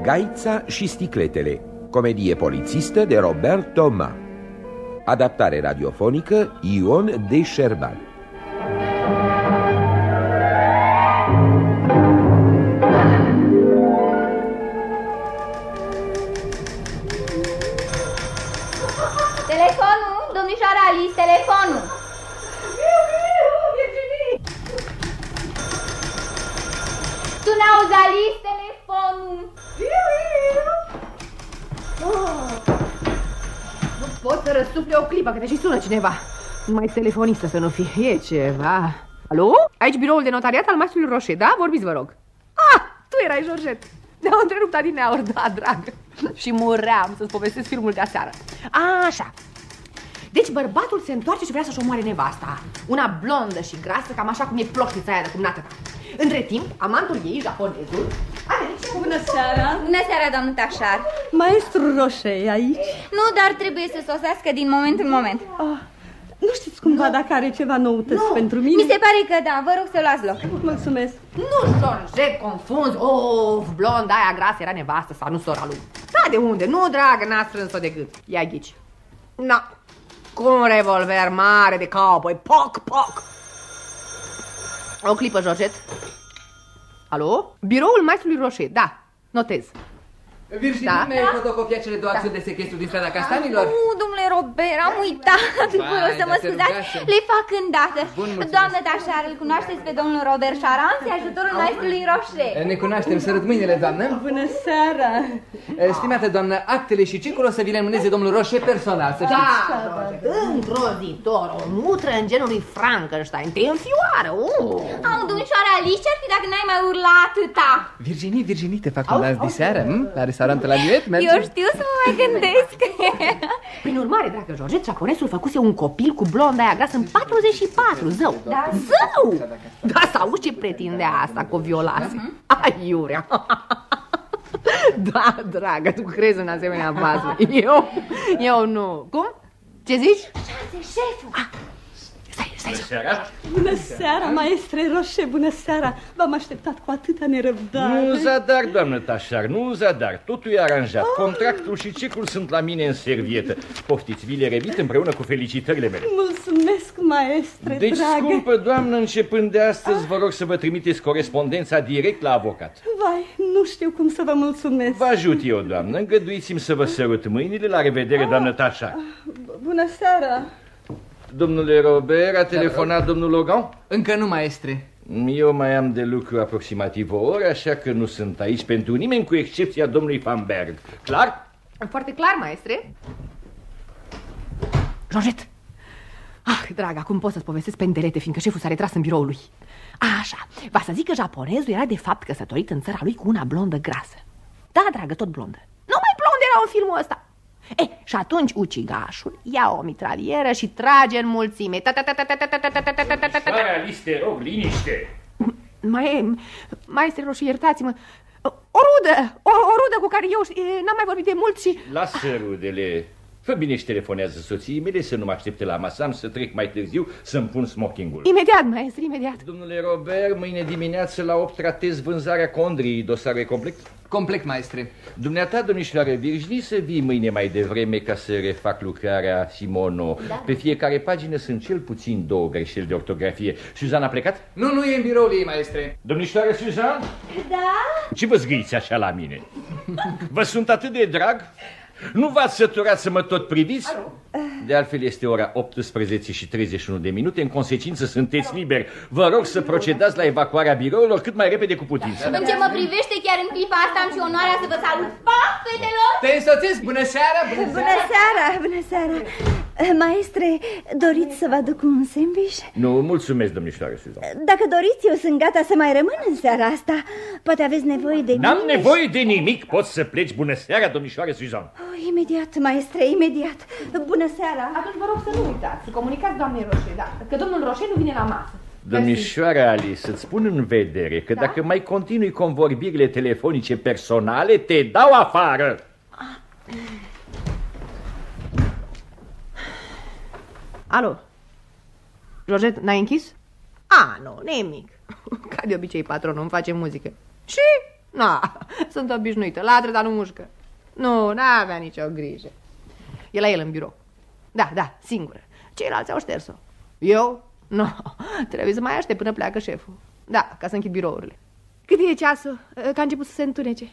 Gaița și sticletele, comedie polițistă de Robert Thomas. Adaptare radiofonică Ion de Șerban. Telefonul, domnișoara Alice, telefonul. Tu n-auzi, Alice, telefonul. Nu pot să răsuple o clipă, că te și sună cineva. Numai telefonistă să nu fie, e ceva. Alo? Aici biroul de notariat al maestrului Roșe, da? Vorbiți, vă rog. Ah, tu erai, Georget. Ne-au întrerupt adineauri, da, drag. Și muream să-ți povestesc filmul de aseară. Așa. Deci bărbatul se întoarce și vrea să-și omoare nevasta. Una blondă și grasă, cam așa cum e plochnița aia de cumnată ta. Între timp, amantul ei, japonezul, a venit și... Bună seara! Bună seara, doamnă Tașar. Maestrul Roșe e aici? Nu, dar trebuie să sosească din moment în moment. Nu știți cumva dacă are ceva noutăți pentru mine? Mi se pare că da, vă rog să luați loc. Mulțumesc. Nu, Georget, confunzi. Of, blonda aia grasă era nevastă sau nu sora lui. Da, de unde? Nu, dragă, n-a strâns-o de gât. Ia ghici. Na, cu un revolver mare de cowboy. Poc, poc. O clipă, Georget. Alo? Biroul maestrului Roșe, da, notez. Virginie, Da? mi-ai fotocopia cele două acțiuni de sequestru din strada Castanilor? Nu, domnule Robert, am uitat. Vă rog să mă dar te scuzați, rugasem. le fac îndată. Bun, mulțumesc. Doamnă Tașar, îl cunoașteți pe domnul Robert Șaranți, ajutorul maestrului Roșe. Ne cunoaștem, sărut mâinile, doamnă. Bună seara. Stimată doamnă, actele și cecul o să vi le înmâneze domnul Roșe personal, să știți. Da, îngrozitor, o mutră în genul lui Frankenstein, te înfioară. Am, domnișoara Alice, ce-ar fi dacă n-ai mai urlat atâta? Virginie, te fac un dans de seară, la restaurantul la Nuet, mergi? Eu știu să mă mai gândesc. Prin urmare, dragă Georget, japonesul făcuse un copil cu blonda aia grasă în 44, zău. Da. Zău! Da, să auzi ce pretindea asta cu o violase. Ai, iurea. Da, dragă, tu crezi în asemenea bază. Eu nu. Cum? Ce zici? Șeful. Stai. Bună seara, maestre Roșe, bună seara. V-am așteptat cu atâta nerăbdare. Nu zadar, doamnă Tașar, nu zadar. Totul e aranjat. Contractul și cecul sunt la mine în servietă. Poftiți, vi le remit împreună cu felicitările mele. Mulțumesc, maestre, Deci, dragă. scumpă doamnă, începând de astăzi, vă rog să vă trimiteți corespondența direct la avocat. Vai, nu știu cum să vă mulțumesc. Vă ajut eu, doamnă. Îngăduiți-mi să vă sărut mâinile. La revedere, doamnă Tașar. Bună seara. Domnule Robert, a telefonat domnul Logan? Încă nu, maestre. Eu mai am de lucru aproximativ o oră, așa că nu sunt aici pentru nimeni, cu excepția domnului Van Berg. Clar? Foarte clar, maestre. Georget! Dragă, acum pot să-ți povestesc pendelete, fiindcă șeful s-a retras în biroul lui. Așa, va să zic că japonezul era de fapt căsătorit în țara lui cu una blondă grasă. Da, dragă, tot blondă. Numai blond era în filmul ăsta. Și atunci ucigașul ia o mitralieră și trage în mulțime. Sara, liste, rog, liniște. Maestre Roșu, iertați-mă. O rudă cu care eu n-am mai vorbit de mult și... Lasă rudele. Fă bine și telefonează soției mele să nu mă aștepte la masă, am să trec mai târziu să-mi pun smokingul. Imediat, maestre, imediat. Domnule Robert, mâine dimineață la 8 tratez vânzarea Condrii. Dosarul e complet? Complet, maestre. Dumneata, domnișoară Virginie, să vii mâine mai devreme ca să refac lucrarea Simono. Da. Pe fiecare pagină sunt cel puțin 2 greșeli de ortografie. Suzan a plecat? Nu e în biroul ei, maestre. Domnișoară Suzan? Da? Ce vă zgâiți așa la mine? Vă sunt atât de drag? Nu v-ați săturat să mă tot priviți? Alo? De altfel este ora 18 și 31 de minute, în consecință sunteți liberi. Vă rog să procedați la evacuarea birourilor cât mai repede cu putință. În ce mă privește, chiar în clipa asta am și onoarea să vă salut. Pa, fetelor! Te însoțesc! Bună seara! Bună seara! Bună seara! Maestre, doriți să vă aduc un sandwich? Nu, mulțumesc, domnișoară Suzan. Dacă doriți, eu sunt gata să mai rămân în seara asta. Poate aveți nevoie de mine. N-am nevoie de nimic, poți să pleci. Bună seara, domnișoară Suzan. Imediat, maestre, imediat. Bună seara. Atunci vă rog să nu uitați, să comunicați doamnei Roșe, da, că domnul Roșe nu vine la masă. Domnișoara Alice, îți spun în vedere că dacă mai continui convorbirile telefonice personale, te dau afară. Alo? Georgette, n-ai închis? A, nu, nimic. Ca de obicei, patronul îmi face muzică. Și? Na, sunt obișnuită, latră, dar nu mușcă. Nu, n-avea nicio grijă. E la el în birou. Da, singură. Ceilalți au șters-o. Eu? Nu, trebuie să mai aștept până pleacă șeful. Da, ca să închid birourile. Cât e ceasul? Că a început să se întunece. 7:20.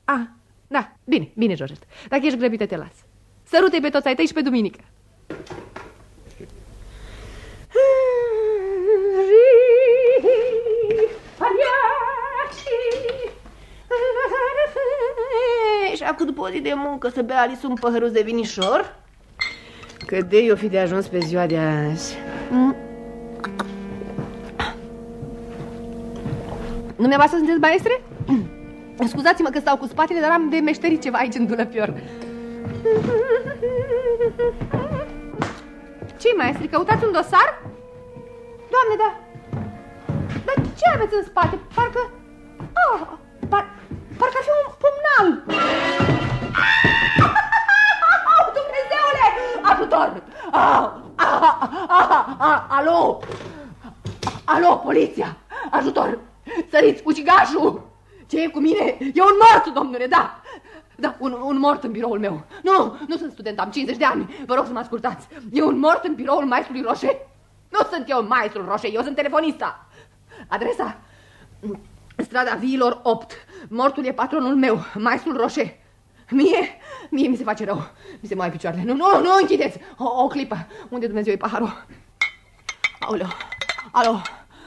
Ah, da, bine, Georgette. Dacă ești grăbită, te las. Sărute-i pe toți ai tăi și pe duminică. Și acum după o zi de muncă să bea Alice un păhăruț de vinișor. Că de eu fi de ajuns pe ziua de azi. Dumneavoastră sunteți maestre? Scuzați-mă că stau cu spatele, dar am de meșterit ceva aici în dulăpior. Ce-i, maestri? Căutați un dosar? Doamne, da. Dar ce aveți în spate? Parcă... parcă ar fi un pumnal. Dumnezeule! Ajutor! Alo! Alo, poliția! Ajutor! Săriți, ucigașul! Ce e cu mine? E un mort, domnule, da! Da, un mort în biroul meu. Nu sunt student, am 50 de ani. Vă rog să mă ascultați. E un mort în biroul maestrului Roșe. Nu sunt eu maestrul Roșe, eu sunt telefonista. Adresa? Strada Viilor 8. Mortul e patronul meu, maestrul Roșe. Mie mi se face rău. Mi se moaie picioarele. Nu închideți. O clipă. Unde Dumnezeu e paharul?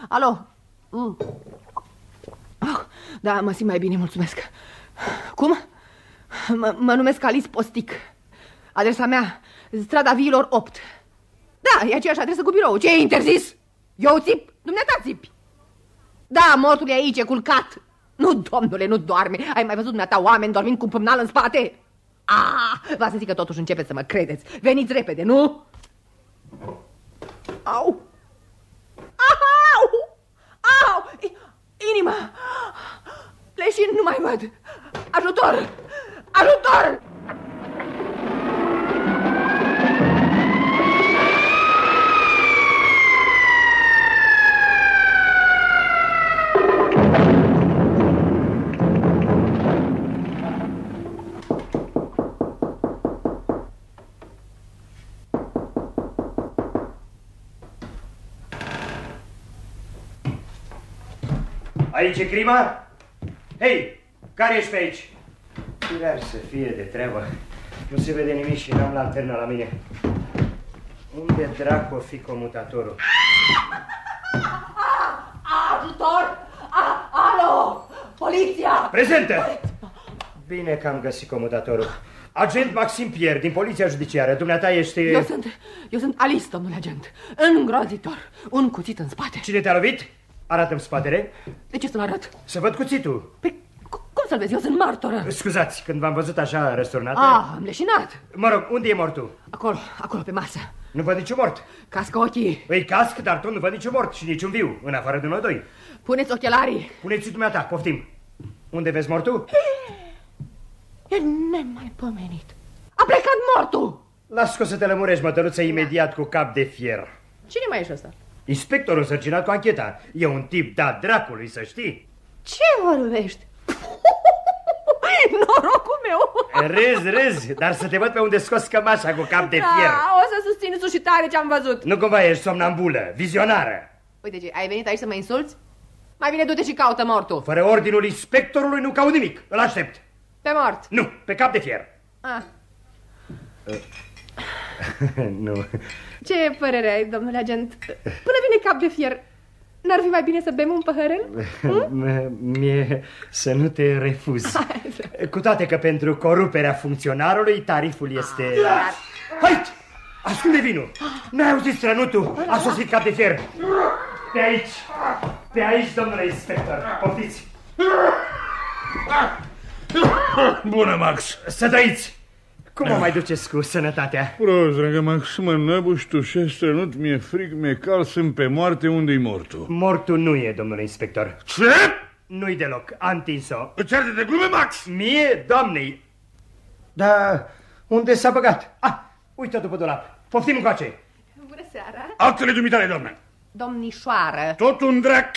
Alo. Da, mă simt mai bine, mulțumesc. Cum? Mă numesc Alice Postic. Adresa mea, strada Viilor 8. Da, e aceeași adresă cu birou. Ce e interzis? Eu țip? Dumneata țipi. Da, mortul e aici, e culcat. Nu, domnule, nu doarme. Ai mai văzut dumneata oameni dormind cu pumnal în spate? Va să zic că totuși începeți să mă credeți. Veniți repede, nu? Au! Inima! Leșin, nu mai văd! Ajutor! Ajutor! Aici e crima? Hei, care ești pe aici? Firear să fie de treabă. Nu se vede nimic și n-am lanterna la mine. Unde dracu o fi comutatorul? Ajutor! Alo! Poliția! Prezentă! Bine că am găsit comutatorul. Agent Maxim Pierre, din Poliția Judiciară. Dumneata ești... Eu sunt Alice, domnule agent. Îngrozitor. Un cuțit în spate. Cine te-a lovit? Arată-mi spatele. De ce să-l arăt? Să văd cuțitul. Păi, cum să-l vezi? Eu sunt martoră. Scuzați, când v-am văzut așa răsturnată... Am leșinat. Mă rog, unde e mortul? Acolo, pe masă. Nu văd niciun mort. Cască ochii. Îi casc, dar tot nu văd niciun mort și niciun viu, în afară de noi doi. Puneți ochelarii. Puneți-i dumneata, poftim. Unde vezi mortul? E nemaipomenit. A plecat mortul. Las-o să te lămurești, mătăruță, imediat cu cap de fier. Cine mai ești ăsta? Inspectorul însărcinat cu ancheta. E un tip dat dracului, să știi. Ce vorbești? Norocul meu. Râzi, dar să te văd pe unde scos cămașa cu cap de fier. O să susțin sus și tare ce am văzut. Nu cumva ești somnambulă, vizionară. Uite ce, ai venit aici să mă insulți? Mai bine du-te și caută mortul. Fără ordinul inspectorului nu caut nimic. Îl aștept. Pe mort? Nu, pe cap de fier. Nu. Ce părere ai, domnule agent? Până vine cap de fier, n-ar fi mai bine să bem un păhărel? Mie să nu te refuz. Cu toate că pentru coruperea funcționarului tariful este... Hai! Ascunde vinul! N-ai auzit strănutul? A sosit cap de fier. Pe aici, domnule inspector. Poftiți! Bună, Max! Să trăiți! Cum o mai duceți cu sănătatea? Prost, dragă Max, mă năbuși, tușesc, strănut, mi-e frig, mi-e cald, sunt pe moarte, unde-i mortul? Mortul nu e, domnule inspector. Ce? Nu-i deloc, a întins-o. Îți arde de glume, Max? Mie, doamnei. Dar unde s-a băgat? Uite-o după dulap. Poftim încoace. Bună seara. Actele dumitale, doamnă. Domnișoară. Tot un drac.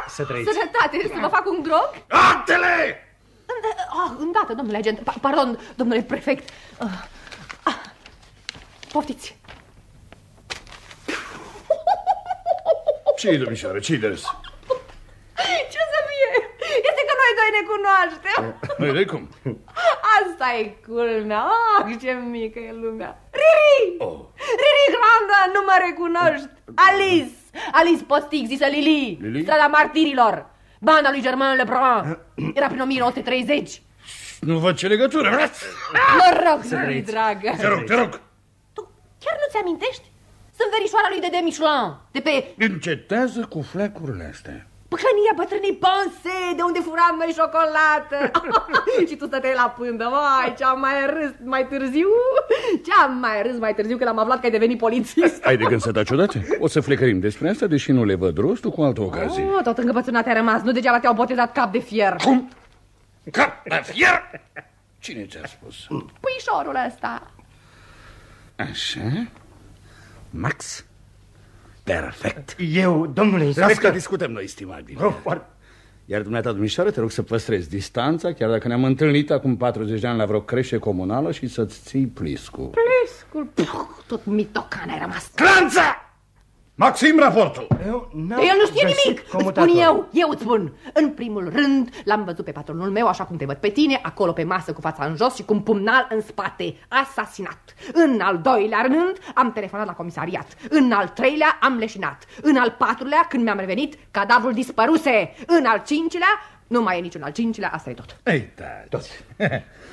Să trăiți. Sănătate, să vă fac un grog? Actele! Îndată, domnule agent. Pardon, domnule prefect. Poftiți. Ce-i, domnișoară, ce-i de râs? Ce să fie? Este că noi doi ne cunoaștem. Noi doi cum? Asta e culmea. Ce mică e lumea. Riri! Riri Grandă, nu mă recunoști. Alice Postic, zisă Lili. Strada Martirilor. Banda lui Germain Lebrun. Era prin 1930. Nu văd ce legătură. Mă rog, Lili, dragă. Te rog. Tu chiar nu-ți amintești? Sunt verișoara lui Dede Michelin, de pe... Încetează cu fleacurile astea. Păcănia bătrânei Ponce, de unde furam noi ciocolată. Și tu stăteai la pândă. Vai, ce-am mai râs mai târziu când am aflat că ai devenit polițist. Ai de gând să taci odată? O să flecărim despre asta, deși nu le văd rostul, cu altă ocazie. Tot încăpățânat ai rămas. Nu degeaba te-au botezat cap de fier. Cum? Cap de fier? Cine ți-a spus? Puișorul ăsta. Așa? Max? Perfect. Eu, domnule inspector... Las că discutăm noi, stimabil. Iar dumneata, domnișoară, te rog să păstrezi distanța, chiar dacă ne-am întâlnit acum 40 de ani la vreo creșe comunală, și să-ți ții pliscul. Pliscul? Tot mitocan ai rămas. Clanța! Maxim, raportul! El nu știe nimic! Îți spun eu îți spun. În primul rând, l-am văzut pe patronul meu, așa cum te văd pe tine, acolo pe masă cu fața în jos și cu un pumnal în spate. Asasinat. În al doilea rând, am telefonat la comisariat. În al treilea, am leșinat. În al patrulea, când mi-am revenit, cadavrul dispăruse. În al cincilea, nu mai e niciun al cincilea, asta e tot. Ei, tot.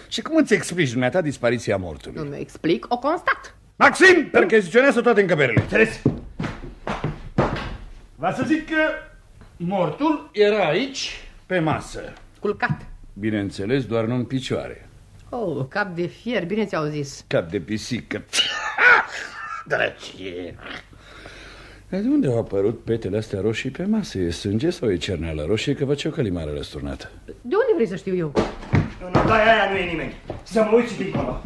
Și cum îți explici dumneata dispariția mortului? Nu mi explic, o constat. Maxim, percheziționează toate încăperile. Înțeles? Va să zic că mortul era aici, pe masă. Culcat. Bineînțeles, doar nu în picioare. Oh, cap de fier, bine ți-au zis. Cap de pisică. Drăcie. De unde au apărut petele astea roșii pe masă? E sânge sau e cerneală roșie? Că văd ce o călimară răsturnată. De unde vrei să știu eu? În odaia aia nu e nimeni. Să mă uit și dincolo.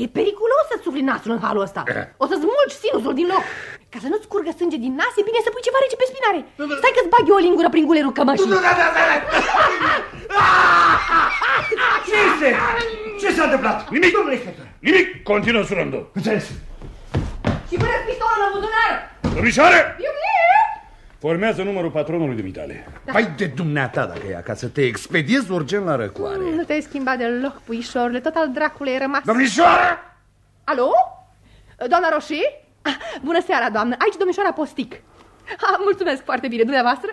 E periculos să-ți sufli nasul în halul ăsta. O să-ți mulgi sinusul din loc. Ca să nu-ți curgă sânge din nas, e bine să pui ceva rece pe spinare. Stai că-ți bag eu o lingură prin gulerul cămășii. Ce s-a întâmplat? Nimic, domnule inspector. Nimic, continuă surândul. Înțeles. Și pune-ți pistolul în buzunar. Domnișoare! Formează numărul patronului dumitale. Hai de dumneata dacă e acasă, te expediez urgent la răcoare. Nu te-ai schimbat deloc, puișorule, tot al dracului ai rămas. Domnișoară! Alo? Doamna Roșie? Bună seara, doamnă, aici domnișoara Postic. Mulțumesc foarte bine, dumneavoastră?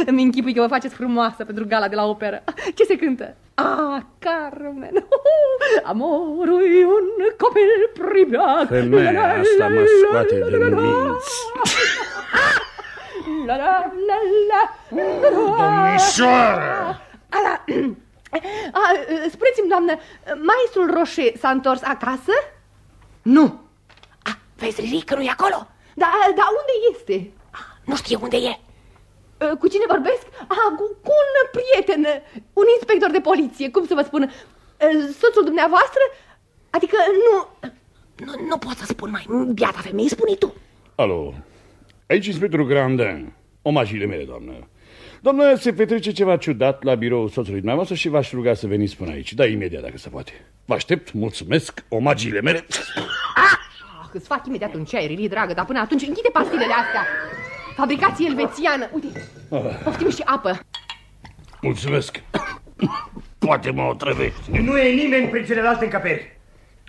Îmi închipui că vă faceți frumoasă pentru gala de la operă. Ce se cântă? Carmen. Amorul un copil pribeag. Femeia asta mă scoate din minți. Domnișoară! Spuneți-mi, doamnă, maestrul Roșe s-a întors acasă? Nu. Vezi, Riri, că nu e acolo. Dar unde este? Nu știe unde e. Cu cine vorbesc? Cu un prieten, un inspector de poliție, cum să vă spun, soțul dumneavoastră? Adică nu pot să spun mai, biata femeie, spune tu. Alo, aici inspectorul Grandin. Omagiile mele, doamnă. Doamnă, se petrece ceva ciudat la biroul soțului dumneavoastră și v-aș ruga să veniți până aici. Da, imediat, dacă se poate. Vă aștept, mulțumesc, omagiile mele. Îți fac imediat un ceai, Rili, dragă, dar până atunci închide pastilele astea. Fabricație elvețiană. Uite, poftim și apă. Mulțumesc. Poate mă otrăvești. Nu e nimeni prin celelalte încăperi.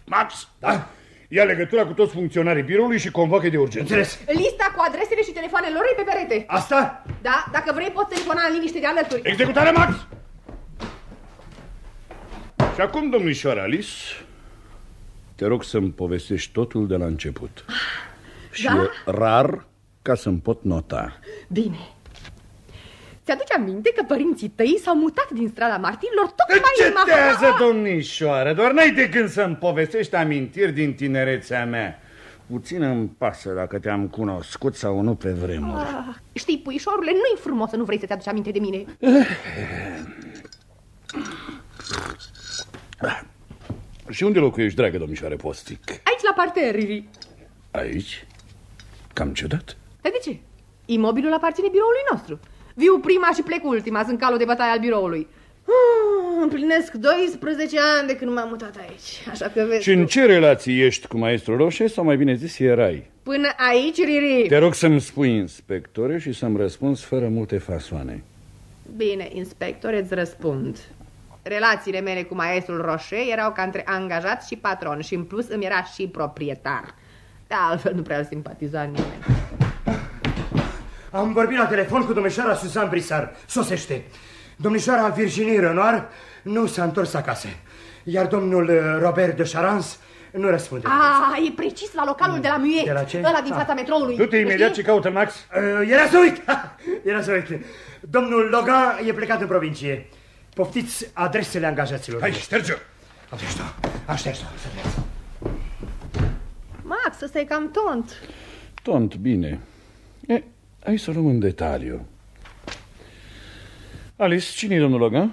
Max, da? Ia legătura cu toți funcționarii biroului și convoacă de urgență. Înțeles. Lista cu adresele și telefoanele lor e pe perete. Asta? Da, dacă vrei poți telefona în liniște de alături. Executare, Max! Și acum, domnișoara Alice, te rog să-mi povestești totul de la început. Și e rar ca să-mi pot nota. Bine. Ți-aduce aminte că părinții tăi s-au mutat din strada Martirilor tocmai în Încetează, domnișoară, doar n-ai de gând să-mi povestești amintiri din tinerețea mea. Puțin îmi pasă dacă te-am cunoscut sau nu pe vremuri. Știi, puișorule, nu-i frumos să nu vrei să-ți aduci aminte de mine. Și unde locuiești, dragă domnișoare Postic? Aici la parter, Riri. Aici? Cam ciudat. Dar de ce? Imobilul aparține biroului nostru. Viu prima și plec ultima, sunt calul de bătaie al biroului. Împlinesc 12 ani de când m-am mutat aici, așa că vezi. Și în ce relații ești cu maestru Roșe, sau mai bine zis, erai? Până aici, Riri. Te rog să-mi spui, inspectore, și să-mi răspunzi fără multe fasoane. Bine, inspector, îți răspund. Relațiile mele cu maestrul Roșe erau ca între angajat și patron și în plus îmi era și proprietar. De altfel nu prea îl simpatiza nimeni. Am vorbit la telefon cu domnișoara Suzanne Brissard. Sosește. Domnișoara Virginie Renoir nu s-a întors acasă. Iar domnul Robert de Charance nu răspunde. E precis la localul de la Muet. De la ce? Ăla din fața metroului. Du-te imediat ce caută Max. Era să uit. Era să uit. Domnul Logan e plecat în provincie. Poftiți adresele angajaților. Hai, șterge-o. Am șters-o. Max, ăsta e cam tont. Tont, bine. Hai să luăm în detaliu. Alice, cine e domnul Logan?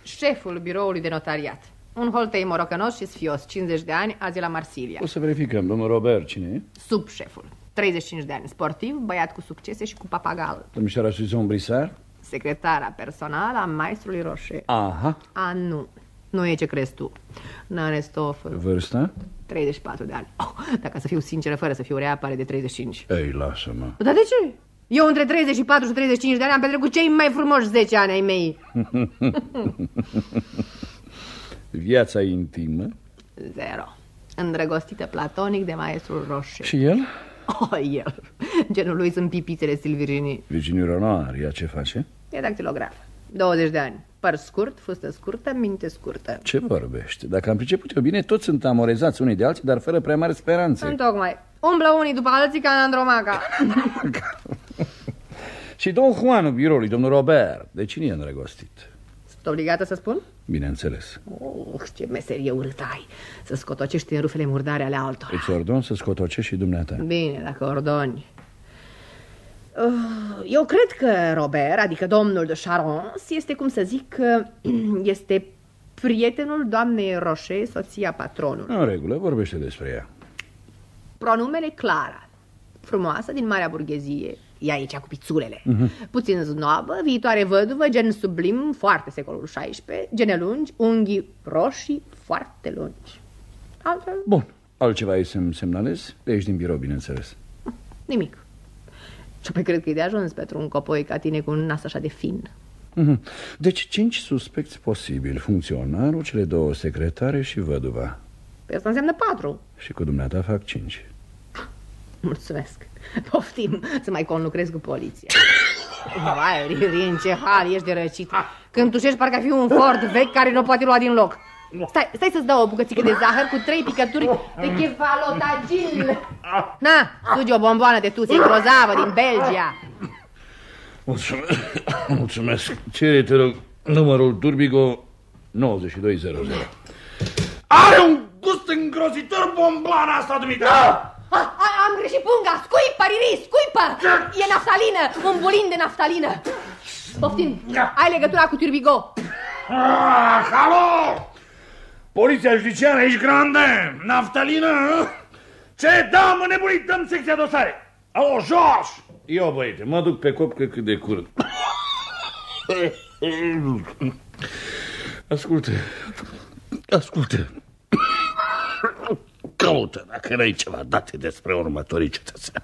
Șeful biroului de notariat. Un holtei morocănos și sfios, 50 de ani, azi la Marsilia. O să verificăm. Domnul Robert, cine e? Subșeful, 35 de ani, sportiv, băiat cu succese și cu papagal. Domnișoara Suzanne Brissard? Secretara personală a maestrului Roșe. Aha. Nu e ce crezi tu. N-Aristotel. Vârsta? 34 de ani. Dacă să fiu sinceră, fără să fiu rea, pare de 35. Ei, lasă-mă. Dar de ce? Eu între 34 și 35 de ani am petrecut cei mai frumoși 10 ani ai mei. Viața intimă? Zero. Îndrăgostită platonic de maestrul Roșe. Și el? El. Genul lui sunt pipițele stil Virginie. Virginie Renoir, ea ce face? E dactilograf. 20 de ani. Păr scurt, fustă scurtă, minte scurtă. Ce vorbești? Dacă am priceput eu bine, toți sunt amorezați unii de alții, dar fără prea mari speranțe. Întocmai. Umblă unii după alții ca în Andromaca. Și domnul Juanul biroului, domnul Robert, de cine e îndrăgostit? Sunt obligată să spun? Bineînțeles. Ce meserie urâtă ai. Să scotocești în rufele murdare ale altora. Îți ordon să scotocești și dumneata. Bine, dacă ordoni. Eu cred că Robert, adică domnul de Charance, este, cum să zic, este prietenul doamnei Roșe, soția patronului. În regulă, vorbește despre ea. Pronumele Clara, frumoasă din marea burghezie, e aici cu pițulele. Puțin znobă, viitoare văduvă, gen sublim, foarte secolul XVI, gene lungi, unghii roșii, foarte lungi. Altfel? Bun, altceva ai să-mi semnalezi? De aici din birou, bineînțeles. Nimic. Și apoi cred că e de ajuns pentru un copoi ca tine cu un nas așa de fin. Deci 5 suspecți posibili: funcționarul, cele 2 secretare și văduva. Păi asta înseamnă 4. Și cu dumneata fac 5. Mulțumesc. Poftim să mai conlucrez cu poliția. Vai, Riri, în ce hal ești de răcit. Când tușești parcă fi un Ford vechi care nu poate lua din loc. Stai să-ți dau o bucățică de zahăr cu 3 picături de cefalotagil. Na, sugi o bomboană de tuție grozavă din Belgia. Mulțumesc. Cere, te rog, numărul Turbigo 9200. Are un gust îngrozitor bomboana asta, dumitrea! Am greșit punga! Scuipă, Riri, scuipă! E naftalină, un bulin de naftalină. Poftim, ai legătura cu Turbigo. Halo! Poliția judiciară, ești grande? Naftalină? Ce? Da, mă nebunit, dăm secția dosare. Alo, George! Eu, băiete, mă duc pe cop cât de curând. Ascultă. Caută, dacă n-ai ceva date despre următorii cetățeni.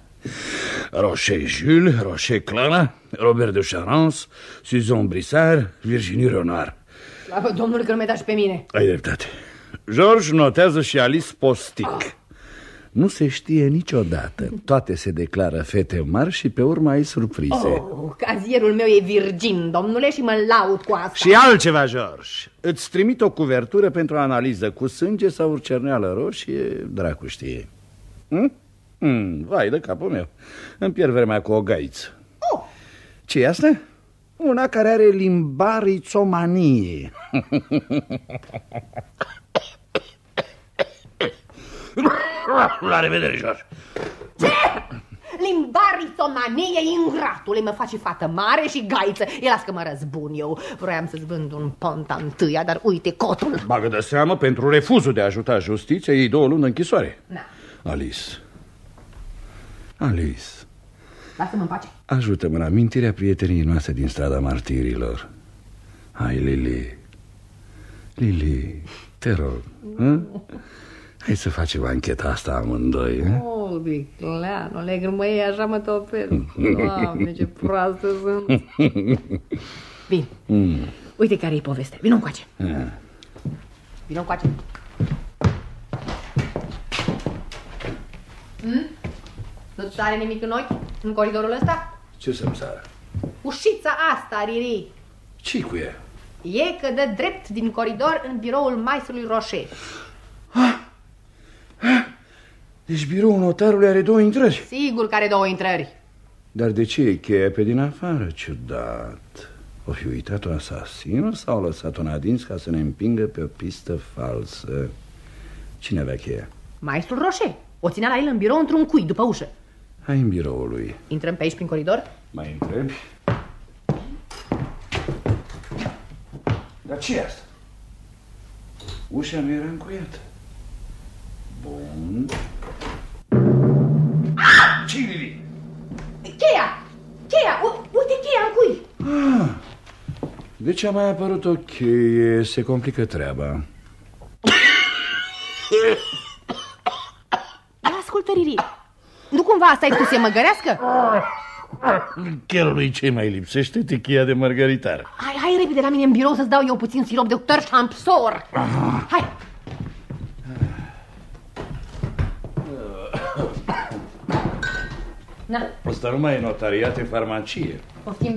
Roșe Jules, Roșe Clara, Robert de Charance, Suzanne Brissard, Virginie Renoir. Slavă Domnului că nu mi-ai dat și pe mine. Ai dreptate. George notează și Alice Postic. Nu se știe niciodată. Toate se declară fete mari și pe urmă ai surprize. Cazierul meu e virgin, domnule, și mă laud cu asta. Și altceva, George. Îți trimit o cuvertură pentru analiză cu sânge sau cerneală roșie, dracu știe. Vai de capul meu. Îmi pierd vremea cu o gaiță. Ce e asta? Una care are limbarițomanie. La revedere, George. Ce? Limbarițomanie, ingratule, mă face fată mare și gaiță. E, las că mă răzbun eu. Vroiam să-ți vând un ponta întâia, dar uite cotul. Bagă de seamă, pentru refuzul de a ajuta justiția, ei 2 luni de închisoare. Da. Alice, lasă-mă în pace. ajută-mă în amintirea prieteniei noastre din strada Martirilor. Hai, Lili, te rog, hai să facem ancheta asta amândoi. Oh, Vicleanule, când mă iei așa mă topesc. Doamne, ce proastă sunt. Bine, uite care e povestea. Vino încoace. Vino încoace. Nu-ți sare nimic în ochi? În coridorul ăsta? Ce să-mi sară? Ușița asta, Riri. Ce-i cu ea? E că dă drept din coridor în biroul maestrului Roșe. Deci biroul notarului are 2 intrări. Sigur că are 2 intrări. Dar de ce e cheia pe din afară? Ciudat. O fi uitat-o asasinul sau a lăsat-o în adins ca să ne împingă pe o pistă falsă? Cine avea cheia? Maestrul Roșe. O ținea la el în birou într-un cui, după ușă. Hai în biroul lui. Intrăm pe aici prin coridor? Mai întrebi? Dar ce e asta? Ușa nu era încuiată. Bun. Ce-i, Lili? Cheia! Uite cheia în cui. De ce a mai apărut o cheie? Se complică treaba. Ascultă, Riri. Nu cumva asta e tusie măgărească? Chelului ce mai lipsește? Te cheia de mărgăritar. Hai repede la mine în birou să-ți dau eu puțin sirop de doctor Champsor. Hai. Na. Asta nu mai e notariat, e farmacie. Poftim,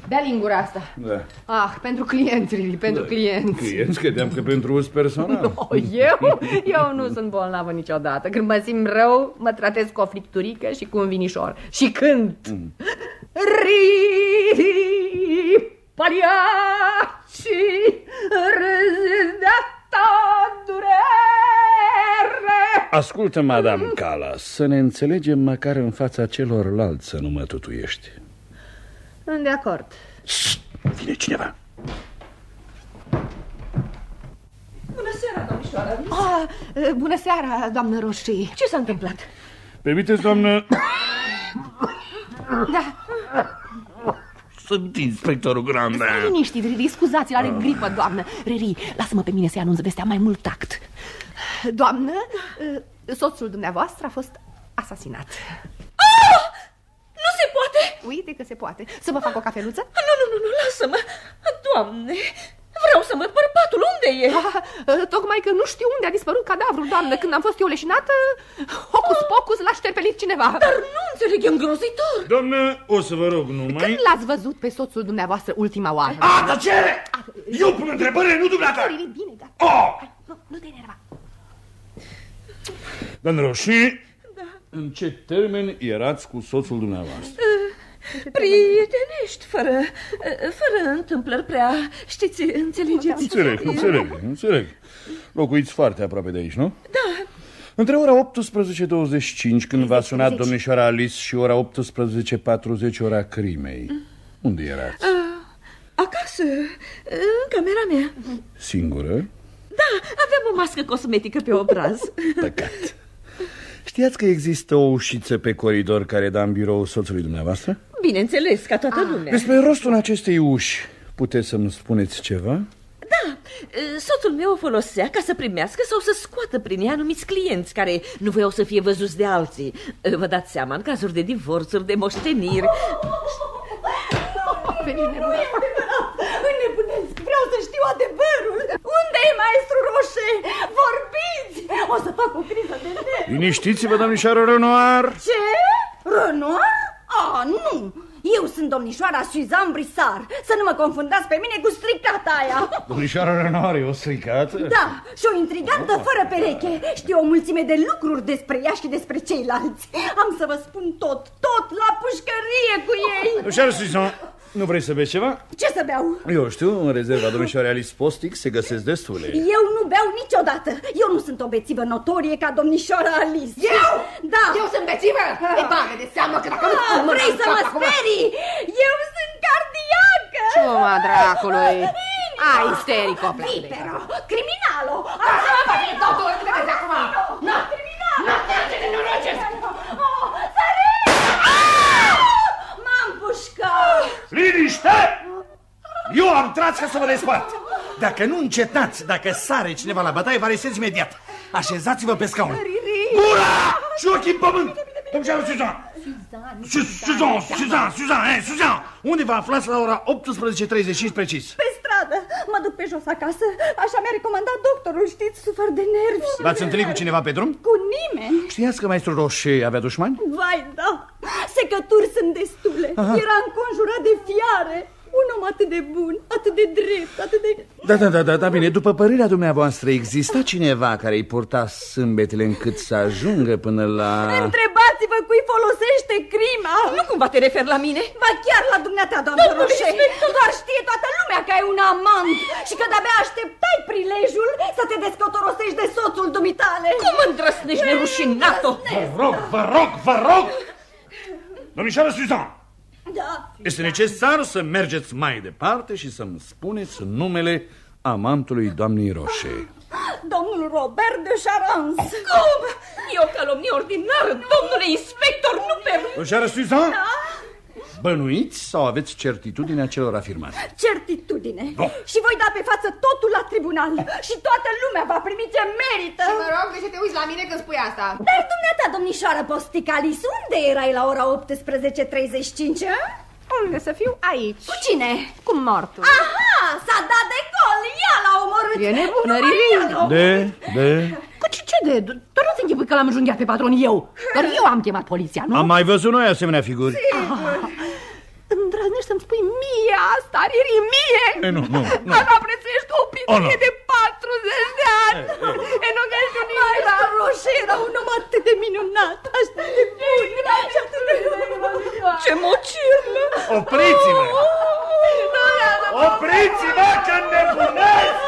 bea lingura asta. Da. Pentru clienți, Riri, pentru clienți. Clienți? Credeam că pentru uz personal. No, eu nu sunt bolnavă niciodată. Când mă simt rău, mă tratez cu o fripturică și cu un vinișor. Și cânt. Ripalia și rezidata durere. Ascultă, Madame Calas, să ne înțelegem măcar în fața celorlalți, să nu mă tutuiești. De acord. Vine cineva. Bună seara, domnișoară. Bună seara, doamnă Roșie. Ce s-a întâmplat? Permiteți, doamnă? Da. Sunt inspectorul Grande. Stai liniștit, Riri, scuzați-l, are gripă, doamnă. Riri, lasă-mă pe mine să-i anunț vestea mai mult tact. Doamnă, soțul dumneavoastră a fost asasinat. Nu se poate! Uite că se poate. Să vă fac o cafeluță? Nu, lasă-mă! Doamne, vreau să mă bărbatul, unde e? Tocmai că nu știu unde a dispărut cadavrul, doamnă. Când am fost eu leșinată, hocus pocus l-a șterpelit cineva. Dar nu înțeleg, e îngrozitor. Doamnă, o să vă rog numai... Când l-ați văzut pe soțul dumneavoastră ultima oară? Tăcere! Eu pun întrebări, nu dumneata! Bine, gata. Nu te enerva. Doamnă Roșie, în ce termeni erați cu soțul dumneavoastră? Prietenești, fără întâmplări prea, știți, înțelegeți? Înțeleg. Locuiți foarte aproape de aici, nu? Da. Între ora 18:25, când v-a sunat domnișoara Alice, și ora 18:40, ora crimei, unde erați? Acasă, în camera mea. Singură? Da, aveam o mască cosmetică pe obraz. Păcat. Știați că există o ușiță pe coridor care da în biroul soțului dumneavoastră? Bineînțeles, ca toată lumea. Despre rostul acestei uși, puteți să-mi spuneți ceva? Da, soțul meu o folosea ca să primească sau să scoată prin ea anumiți clienți care nu voiau să fie văzuți de alții. Vă dați seama, în cazuri de divorțuri, de moșteniri. Înnebunesc, vreau să știu adevărul. Unde e maestru Roșe? Vorbiți! O să fac o criză de nervi. Liniștiți-vă, domnișoară Renoir. Ce? Renoir? Nu! Eu sunt domnișoara Suzanne Brissard. Să nu mă confundați pe mine cu stricata aia. Domnișoara Renoir e o stricată? Da, și o intrigantă fără pereche. Știu o mulțime de lucruri despre ea și despre ceilalți. Am să vă spun tot la pușcărie cu ei. Domnișoară Suzanne, Nu vrei să bei ceva? Ce să beau? Eu știu, în rezerva domnișoarei Alice Postic se găsesc destule. Eu nu beau niciodată. Eu nu sunt o bețivă notorie ca domnișoara Alice. Eu? Da. Eu sunt bețivă? E bagă de seamă că dacă nu... Vrei să mă sperii? Eu sunt cardiacă. Ciuma dracului. Ai isterico, Vipero, criminalo. Totul, vezi acum. Na, criminalo. Na, ce nenorocesc. M-am pușcat. Liniște! Eu am tras ca să vă despart. Dacă nu încetați, dacă sare cineva la bătaie, vă arestez imediat. Așezați-vă pe scaun. Gura! Și ochii în pământ! Domnișoară Suzan! Suzan! Unde vă aflați la ora 18:35 precis? Pe stradă. Mă duc pe jos acasă. Așa mi-a recomandat doctorul, știți, sufăr de nervi. V-ați întâlnit cu cineva pe drum? Cu nimeni. Știați că maestrul Roșe avea dușmani? Vai, da. Secături sunt destule. Era înconjurat de fiare. Un om atât de bun, atât de drept, atât de... Da, bine. După părerea dumneavoastră, exista cineva care îi purta sâmbetele încât să ajungă până la... Întrebați-vă cui folosește crima. Nu cumva te referi la mine? Ba chiar la dumneata, doamnă Roșe. Doar știe toată lumea că ai un amant și că de-abia așteptai prilejul să te descotorosești de soțul dumitale. Cum îndrăsnești, nerușinato? Vă rog! Domnișoară Suzan! Da. Este necesar să mergeți mai departe și să-mi spuneți numele amantului doamnei Roșe. Domnul Robert de Charance. Cum? E o calomnie ordinară, domnule inspector, nu permit. Domnișoară Suzan? Da? Bănuiți sau aveți certitudinea celor afirmați? Certitudine. Și voi da pe față totul la tribunal. Și toată lumea va primi ce merită. Și mă rog să te uiți la mine când spui asta. Dar dumneata, domnișoară Posticalis, unde erai la ora 18:35? Unde să fiu? Aici. Cu cine? Cu mortul. Aha, s-a dat de gol. Ea l-a omorât. E nebună, Riri. De? Cu ce de? Doar nu-ți închipui că l-am înjunghiat pe patron eu. Doar eu am chemat poliția, nu? Am mai văzut noi asemenea figuri. Îndrăznești să-mi spui mie asta, Riri, mie? Nu. Asta prețuiești o pizdie de 40 de ani. E nu că ești un Maestra Roșe era un om atât de minunat, atât de bun și atât de... Ce mocirlă! Opriți-vă! Opriți-vă că nebunesc!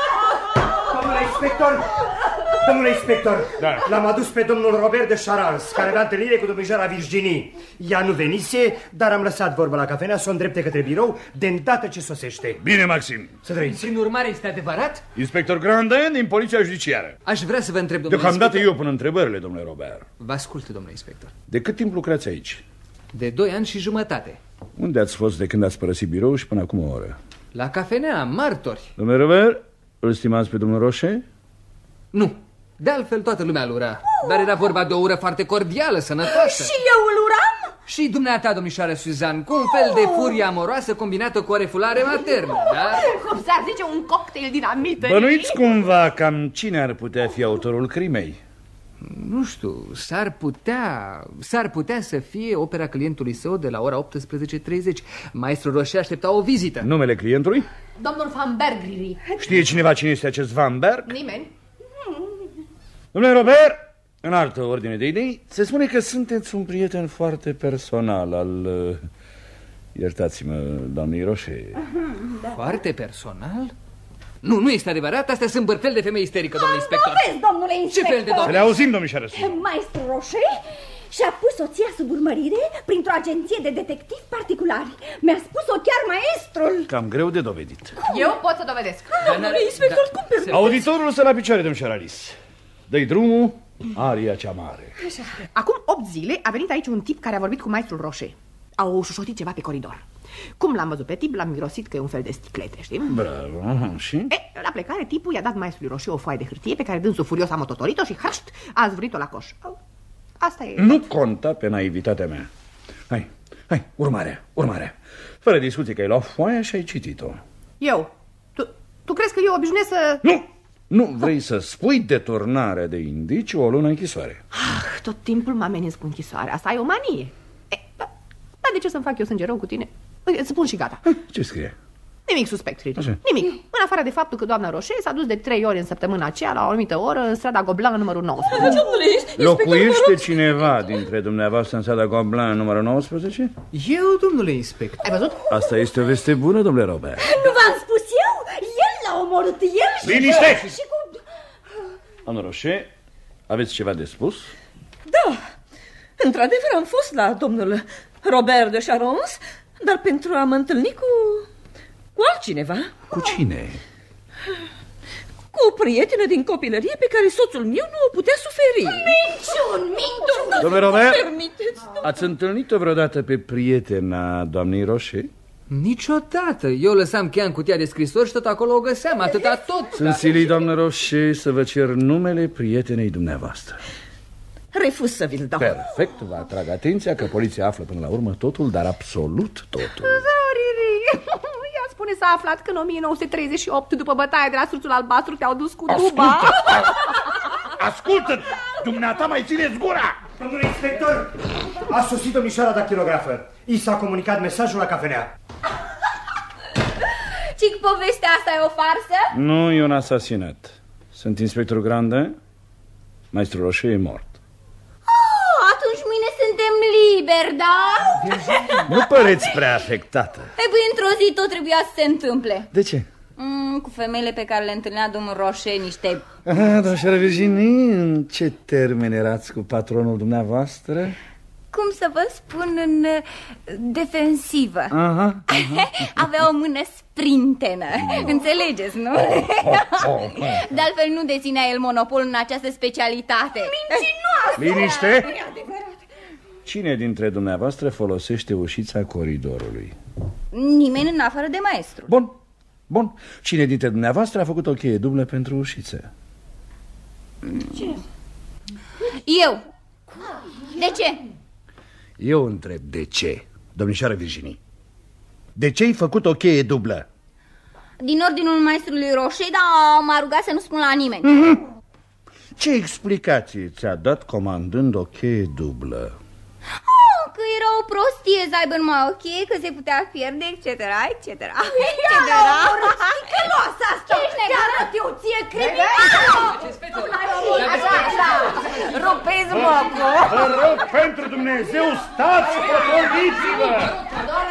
Domnule inspector, Da. l-am adus pe domnul Robert de Charance, care avea întâlnire cu domnișoara Virginie. Ea nu venise, dar am lăsat vorba la cafenea să o îndrepte către birou de îndată ce sosește. Bine, Maxim. Să trăiți. Prin urmare, este adevărat? Inspector Grandin din Poliția Judiciară. Aș vrea să vă întreb, domnule Deocamdată inspector. eu pun întrebările, domnule Robert. Vă ascult, domnule inspector. De cât timp lucrați aici? De 2 ani și jumătate. Unde ați fost de când ați părăsit birou și până acum o oră? La cafenea, martori. Domnule Robert, îl stimați pe domnul Roșe? Nu. De altfel, toată lumea îl ura. Dar era vorba de o ură foarte cordială, sănătoasă. Și eu îl uram? Și dumneata, domnișoară Suzan, cu un fel de furie amoroasă combinată cu o refulare maternă, da? Cum s-ar zice, un cocktail dinamită. Bănuiți cumva cam cine ar putea fi autorul crimei? Nu știu, s-ar putea să fie opera clientului său de la ora 18:30. Maestrul Roșe aștepta o vizită. Numele clientului? Domnul Van Berg, Riri. Știe cineva cine este acest Van Berg? Nimeni? Domnule Robert, în altă ordine de idei, se spune că sunteți un prieten foarte personal al... iertați-mă, doamnei Roșe. Foarte personal? Nu este adevărat, astea sunt bărfel de femei isterică, domnule inspector. Vezi, domnule inspector. Ce fel de Să domn? le auzim, domnișoară Suzan. Maestru Roșe și-a pus soția sub urmărire printr-o agenție de detectivi particulari. Mi-a spus-o chiar maestrul. Cam greu de dovedit. Eu pot să dovedesc. Domnule inspector, cum permite? Auditorul să la picioare, domnișoară Alice. Dă-i drumul, aria cea mare. Acum 8 zile a venit aici un tip care a vorbit cu maestrul Roșe. Au șușotit ceva pe coridor. Cum l-am văzut pe tip, l-am mirosit că e un fel de sticlete, știi? Bravo, și? La plecare, tipul i-a dat maestrului Roșe o foaie de hârtie pe care dânsul furios a mototorit-o și hășt, a zvârit-o la coș. Asta e. Nu conta pe naivitatea mea. Hai, urmarea. Fără discuție că ai luat foaia și ai citit-o. Eu? Tu crezi că eu obișnuiesc să... Nu vrei să spui deturnarea de indicii o lună închisoare. Tot timpul mă ameninți cu închisoarea. Asta e o manie. Dar de ce să-mi fac eu sânge rău cu tine? Îți spun și gata. Ce scrie? Nimic suspect, Riri. Nimic. În afară de faptul că doamna Roșe s-a dus de 3 ori în săptămâna aceea la o anumită oră în strada Gobelin numărul 19. Locuiește cineva dintre dumneavoastră în strada Gobelin numărul 19? Eu, domnule inspector. Ai văzut? Asta este o veste bună, domnule Robert. Nu v-am spus eu? El l-a omorât, el și... Liniște! Și cu... Doamna Roșe, aveți ceva de spus? Da, într-adevăr am fost la domnul Robert de Charons, dar pentru a mă întâlni cu altcineva. Cu cine? Cu o prietenă din copilărie pe care soțul meu nu o putea suferi. Minciun! Domnule Robert, Permiteți, ați întâlnit-o vreodată pe prietena doamnei Roșe? Niciodată. Eu lăsam cheia în cutia de scrisori și tot acolo o găseam, atâta tot. Sunt silit, doamnă Roșe, să vă cer numele prietenei dumneavoastră. refuz să vi-l dau. Perfect, vă atrag atenția că poliția află până la urmă totul, dar absolut totul. Riri, ea spune s-a aflat că în 1938, după bătaia de la Surțul Albastru, te-au dus cu duba. Ascultă! Dumneata mai țineți gura! Domnule inspector, a sosit domnișoara dactilografă. I s-a comunicat mesajul la cafenea. Cic, povestea asta e o farsă? Nu, e un asasinat. Sunt inspector Grandin. Maestru Roșe e mort. Atunci mâine suntem liberi, da? Nu păreți prea afectată. E bine, într-o zi tot trebuia să se întâmple. De ce? Cu femeile pe care le întâlnea domnul Roșe, niște... Doamna Virginie, în ce termen erați cu patronul dumneavoastră? Cum să vă spun, în defensivă. Avea o mână sprintenă. Înțelegeți, nu? De altfel nu deținea el monopol în această specialitate. Mincinoasă! Liniște! Cine dintre dumneavoastră folosește ușița coridorului? Nimeni în afară de maestru. Bun. Cine dintre dumneavoastră a făcut o cheie dublă pentru ușiță? Ce? Eu. De ce? Eu întreb de ce, domnișoară Virginie. De ce ai făcut o cheie dublă? Din ordinul maestrului Roșe, dar m-a rugat să nu spun la nimeni. Ce explicație ți-a dat comandând o cheie dublă? Că era o prostie să aibă numai o cheie, că se putea pierde, etc. Sticăloasă asta! Te arăt eu ție criminal! Așa, rupeți mocul! Vă rog, pentru Dumnezeu, stați, potoliți-vă!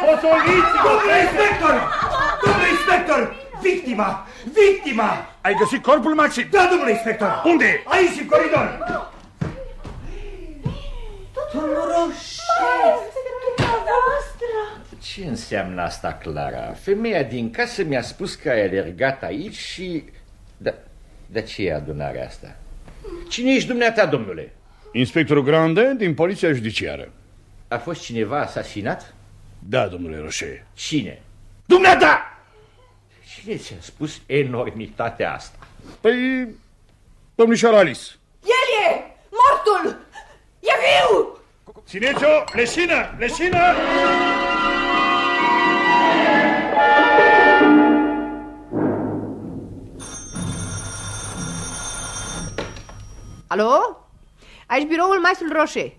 Potoliți-vă! Domnule inspector! Domnule inspector! Victima! Ai găsit corpul, Maxim? Da, domnule inspector! Unde? Aici, în coridor! Domnul Roșe! Ce înseamnă asta, Clara? Femeia din casă mi-a spus că ai alergat aici și... De ce e adunarea asta? Cine ești dumneata, domnule? Inspectorul Grandin din Poliția Judiciară. A fost cineva asasinat? Da, domnule Roșe. Cine? Dumneata! Cine ți-a spus enormitatea asta? Păi, domnișoara Alice. El e! Mortul! E viu! Țineți-o! Leșină! Alo? Aici biroul maestrului Roșe.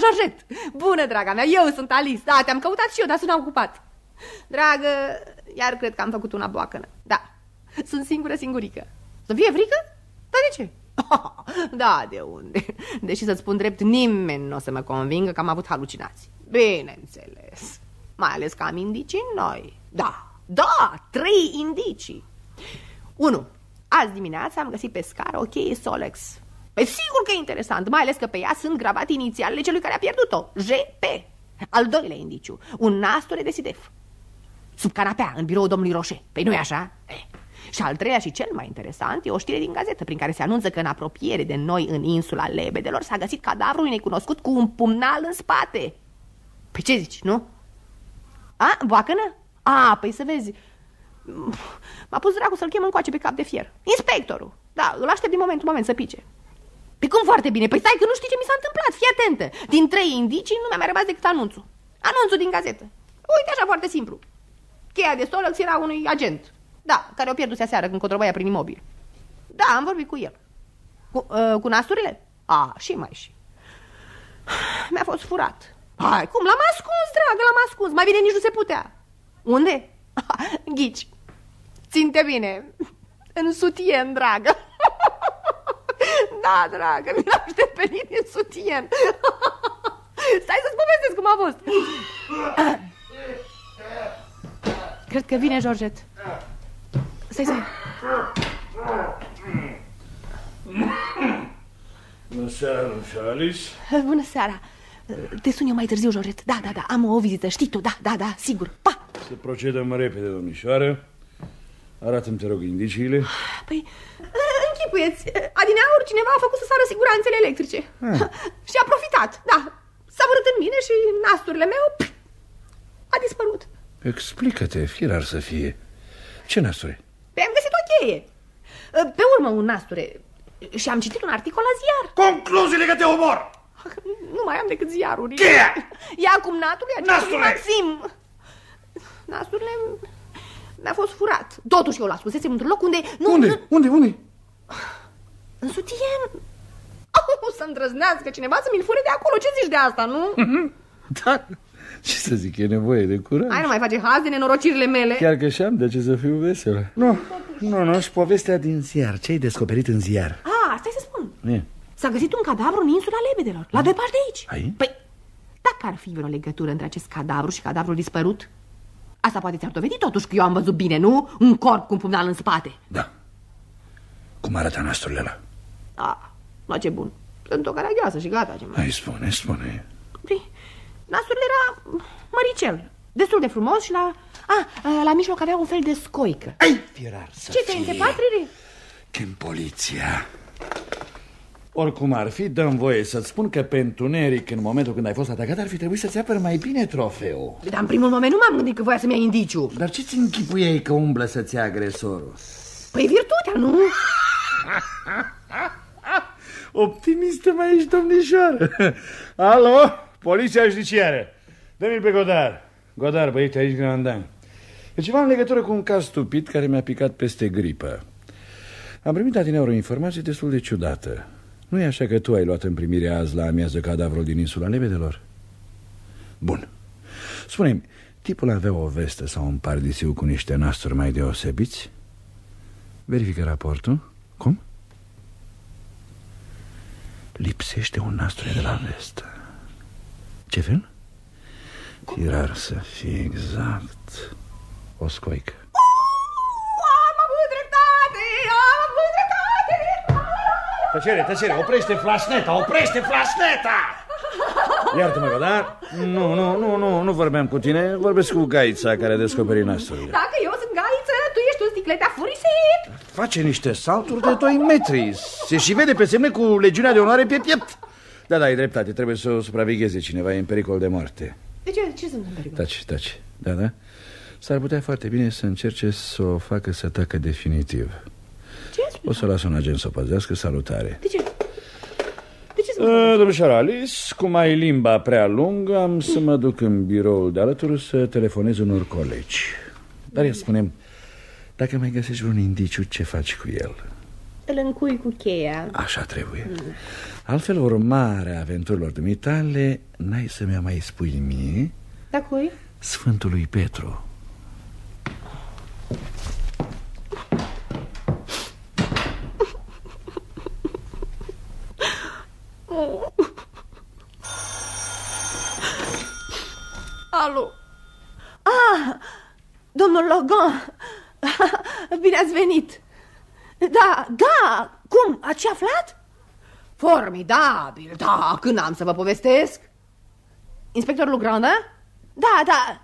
Georgette! Bună, draga mea, eu sunt Alice. Da, te-am căutat și eu, dar sunt ocupat. Dragă, iar cred că am făcut una boacănă. Da, sunt singurică. Să fie frică? Dar de ce? Da, de unde? Deși să-ți spun drept, nimeni nu o să mă convingă că am avut halucinații. Bineînțeles. Mai ales că am indicii noi. Da, 3 indicii. 1. Azi dimineața am găsit pe scară o cheie Solex. Păi sigur că e interesant, mai ales că pe ea sunt gravate inițialele celui care a pierdut-o, JP. Al doilea indiciu, un nasture de sidef sub canapea, în biroul domnului Roșe. Păi nu-i așa? Și al treilea și cel mai interesant e o știre din gazetă prin care se anunță că în apropiere de noi, în insula Lebedelor, s-a găsit cadavrul unui necunoscut cu un pumnal în spate. Păi ce zici, nu? Boacănă? Păi să vezi, m-a pus dracu să-l chem încoace pe cap de fier. Inspectorul. Da, îl aștept din moment să pice. Păi cum foarte bine? Păi stai că nu știi ce mi s-a întâmplat, fii atentă. Din 3 indicii nu mi-a mai rămas decât anunțul din gazetă. Uite, așa foarte simplu. Cheia de Solex era unui agent, da, care o pierduse aseară când controbăia prin imobil. Da, am vorbit cu el. Cu nasturile? Și. Mi-a fost furat. Cum? L-am ascuns, dragă, l-am ascuns. Mai bine nici nu se putea. Unde? Ghici. Ținte bine. În sutien, dragă. Da, dragă, mi l-am aștept pe mine în sutien. Stai să-ți povestesc cum a fost. Cred că vine Georgette. Stai. Bună seara, Alice. Bună seara. Te sun eu mai târziu, Georgette. Da, am o vizită, știi tu, da, sigur. Pa! Să procedăm repede, domnișoară. Arată-mi, te rog, indiciile. Păi, închipuieți, adineauri cineva a făcut să sară siguranțele electrice. Și a profitat, da. S-a vărât în mine și nasturile meu a dispărut. Explică-te, firar să fie. Ce nasturi? Păi am găsit o cheie. Pe urmă un nasture. Și am citit un articol la ziar. Concluziile că te omor! Nu mai am decât ziaruri. Cheia! Ia acum natul, ia Nastule! Maxim. Nasturile mi-a fost furat. Totuși eu l-ascunsesem într-un loc unde... Unde? În sutien. Să îndrăznească cineva să mi-l fure de acolo. Ce zici de asta, nu? Da. Ce să zic, e nevoie de curaj. Hai, nu mai face haz de nenorocirile mele. Chiar că și-am de ce să fiu veselă. Nu, și povestea din ziar. Ce ai descoperit în ziar? Stai să spun. S-a găsit un cadavru în insula Lebedelor, la 2 pași de aici. Păi, dacă ar fi vreo legătură între acest cadavru și cadavrul dispărut, asta poate ți-ar dovedi totuși că eu am văzut bine, nu? Un corp cu un pumnal în spate. Da. Cum arată nasturile ăla? La ce bun. Sunt o caragioasă și gata. Hai, spune. Nasturile era măricel, destul de frumos și la mijloc avea un fel de scoică. Ai, fierar să Ce te-ai înțepat, Riri? Chem poliția. Oricum ar fi, dă-mi voie să-ți spun că pe întuneric, în momentul când ai fost atacat, ar fi trebuit să-ți apăr mai bine trofeul. Dar în primul moment nu m-am gândit că voia să-mi ia indiciu. Dar ce-ți închipuiei că umblă să-ți ia agresorul? Păi virtutea, nu? Optimistă mai ești, domnișoară. Alo, poliția judiciară. Dă-mi-l pe Godard. Godard, băieți, aici Grandan. E ceva în legătură cu un caz stupid care mi-a picat peste gripă. Am primit adineauri o informație destul de ciudată. Nu e așa că tu ai luat în primire azi la amiază cadavrul din insula Lebedelor? Bun. Spune-mi, tipul avea o vestă sau un pardisiu cu niște nasturi mai deosebiți? Verifică raportul. Cum? Lipsește un nasture de la vestă. Ce fel? Firar să fie exact o scoică. Am avut dreptate! Tăcere, oprește flașneta! Iartă-mă, Godard. Nu vorbeam cu tine, vorbesc cu Gaița care a descoperit nasturile. Dacă eu sunt Gaiță, tu ești un sticlete afurisit. Face niște salturi de 2 metri. Se și vede pe semne cu legiunea de onoare pe piept. Da, ai dreptate, trebuie să o supravegheze cineva, e în pericol de moarte. De ce sunt în pericol? Taci. Da. S-ar putea foarte bine să încerce să o facă să tacă definitiv. Ce ai spus? O să las un agent să o păzească. Salutare. De ce? Domnișoara Alice, cum ai limba prea lungă, am să mă duc în biroul de alături să telefonez unor colegi. Dar ia spune-mi, dacă mai găsești un indiciu, ce faci cu el? Îl încui cu cheia. Așa trebuie. Altfel, urmarea aventurilor dumitale n-ai să mi-o mai spui mie? Da, cui? Sfântului Petru. Alo. Domnul Logan. Bine ați venit. Da, cum? Ați aflat? Formidabil, da, când am să vă povestesc? Inspectorul Legrand, da? Da.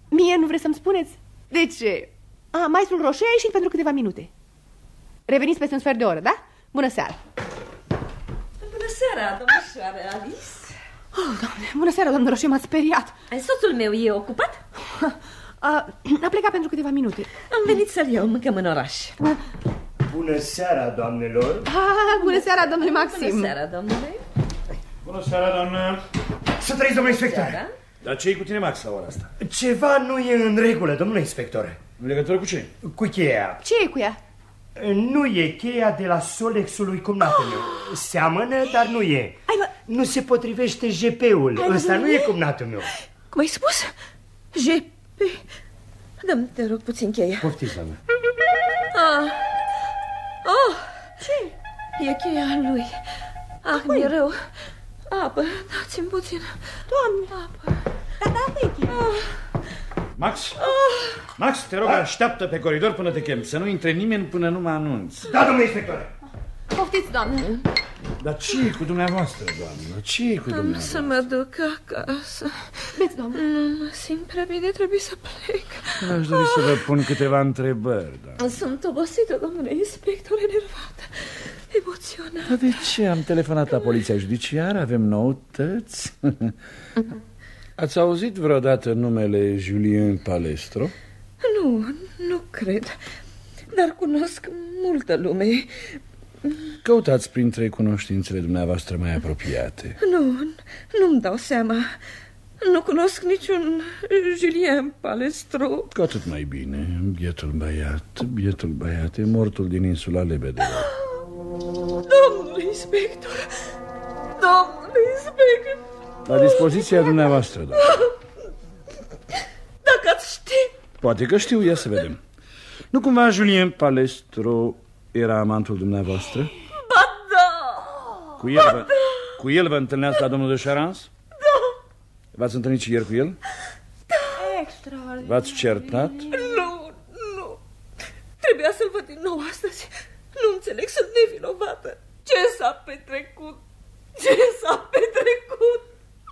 Mie nu vreți să-mi spuneți? De ce? Maestrul Rocher a ieșit pentru câteva minute. Reveniți peste un sfert de oră, da? Bună seara. Bună seara, domnișoară Alice. Doamne, bună seara, domnul Rocher, m-ați speriat. Soțul meu e ocupat? A plecat pentru câteva minute. Am venit să-l iau, mâncăm în oraș. Bună seara, doamnelor. Bună seara, domnule Maxim. Bună seara, domnule. Bună seara, doamnă. Să trăiți, domnule inspector. Dar ce-i cu tine, Max, la ora asta? Ceva nu e în regulă, domnule inspector. În legătură cu ce? Cu cheia. Ce e cu ea? Nu e cheia de la Solexul lui cumnatul meu. Seamănă, dar nu e. Nu se potrivește JP-ul. Ăsta nu e cumnatul meu. Cum ai spus? JP? Dă-mi, te rog, puțin cheia. Poftiți, doamnă. Ce? E cheia lui. Mi-e rău. Apă, dați-mi puțin. Doamne, apă. Da, veche. Max? Max, te rog, așteaptă pe coridor până te chem. Să nu intre nimeni până nu mă anunț. Da, domnule inspector. Poftiți, doamne. Dar ce e cu dumneavoastră, doamnă? Ce e cu dumneavoastră? Am să mă duc acasă. Beți, doamne. Nu mă simt prea bine, trebuie să plec. Aș dori să vă pun câteva întrebări, doamnă. Sunt obosită, domnule inspector, enervată, emoționată. Dar de ce? Am telefonat la poliția judiciară, avem noutăți. Ați auzit vreodată numele Julien Palestro? Nu cred, dar cunosc multă lume. Căutați printre cunoștințele dumneavoastră mai apropiate. Nu-mi dau seama. Nu cunosc niciun Julien Palestro. Cu atât mai bine. Bietul băiat e mortul din insula Lebedelor. Domnule inspector! La dispoziția dumneavoastră, doamnă. Dacă ați ști. Poate că știu, ia să vedem. Nu cumva Julien Palestro era amantul dumneavoastră? Ba da! Cu el vă întâlneați la domnul de Charance? Da. V-ați întâlnit și ieri cu el? Da. Extraordinar. V-ați certat? Nu. Trebuia să-l văd din nou astăzi. Nu înțeleg, sunt nevinovată. Ce s-a petrecut?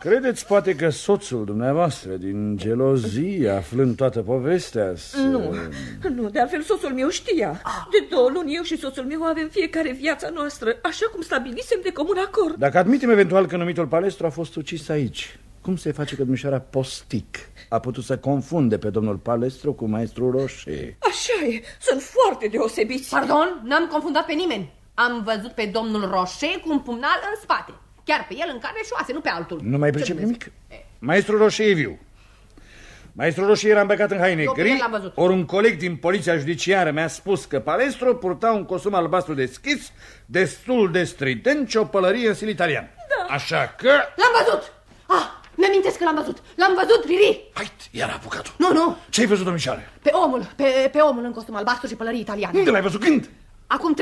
Credeți poate că soțul dumneavoastră, din gelozie, aflând toată povestea... Nu, de altfel soțul meu știa. De 2 luni eu și soțul meu avem fiecare viața noastră, așa cum stabilisem de comun acord. Dacă admitem eventual că numitul Palestro a fost ucis aici, cum se face că domnișoara Postic a putut să confunde pe domnul Palestro cu maestrul Rocher? Așa e, sunt foarte deosebiți. Pardon, n-am confundat pe nimeni. Am văzut pe domnul Rocher cu un pumnal în spate. Chiar pe el în carne și oase, nu pe altul. Nu mai pricep nimic? Maestrul Rocher e viu. Maestrul Rocher era îmbrăcat în haine gri, ori un coleg din poliția judiciară mi-a spus că Palestro purta un costum albastru deschis, destul de strident și o pălărie în stil italian. Da. Așa că... L-am văzut! Mi-amintesc că l-am văzut. L-am văzut, Riri! Hai, era avocatul. Nu. Ce-ai văzut, domnișoare? Pe omul în costum albastru și pălărie italiană. Unde l-ai văzut? Când? Acum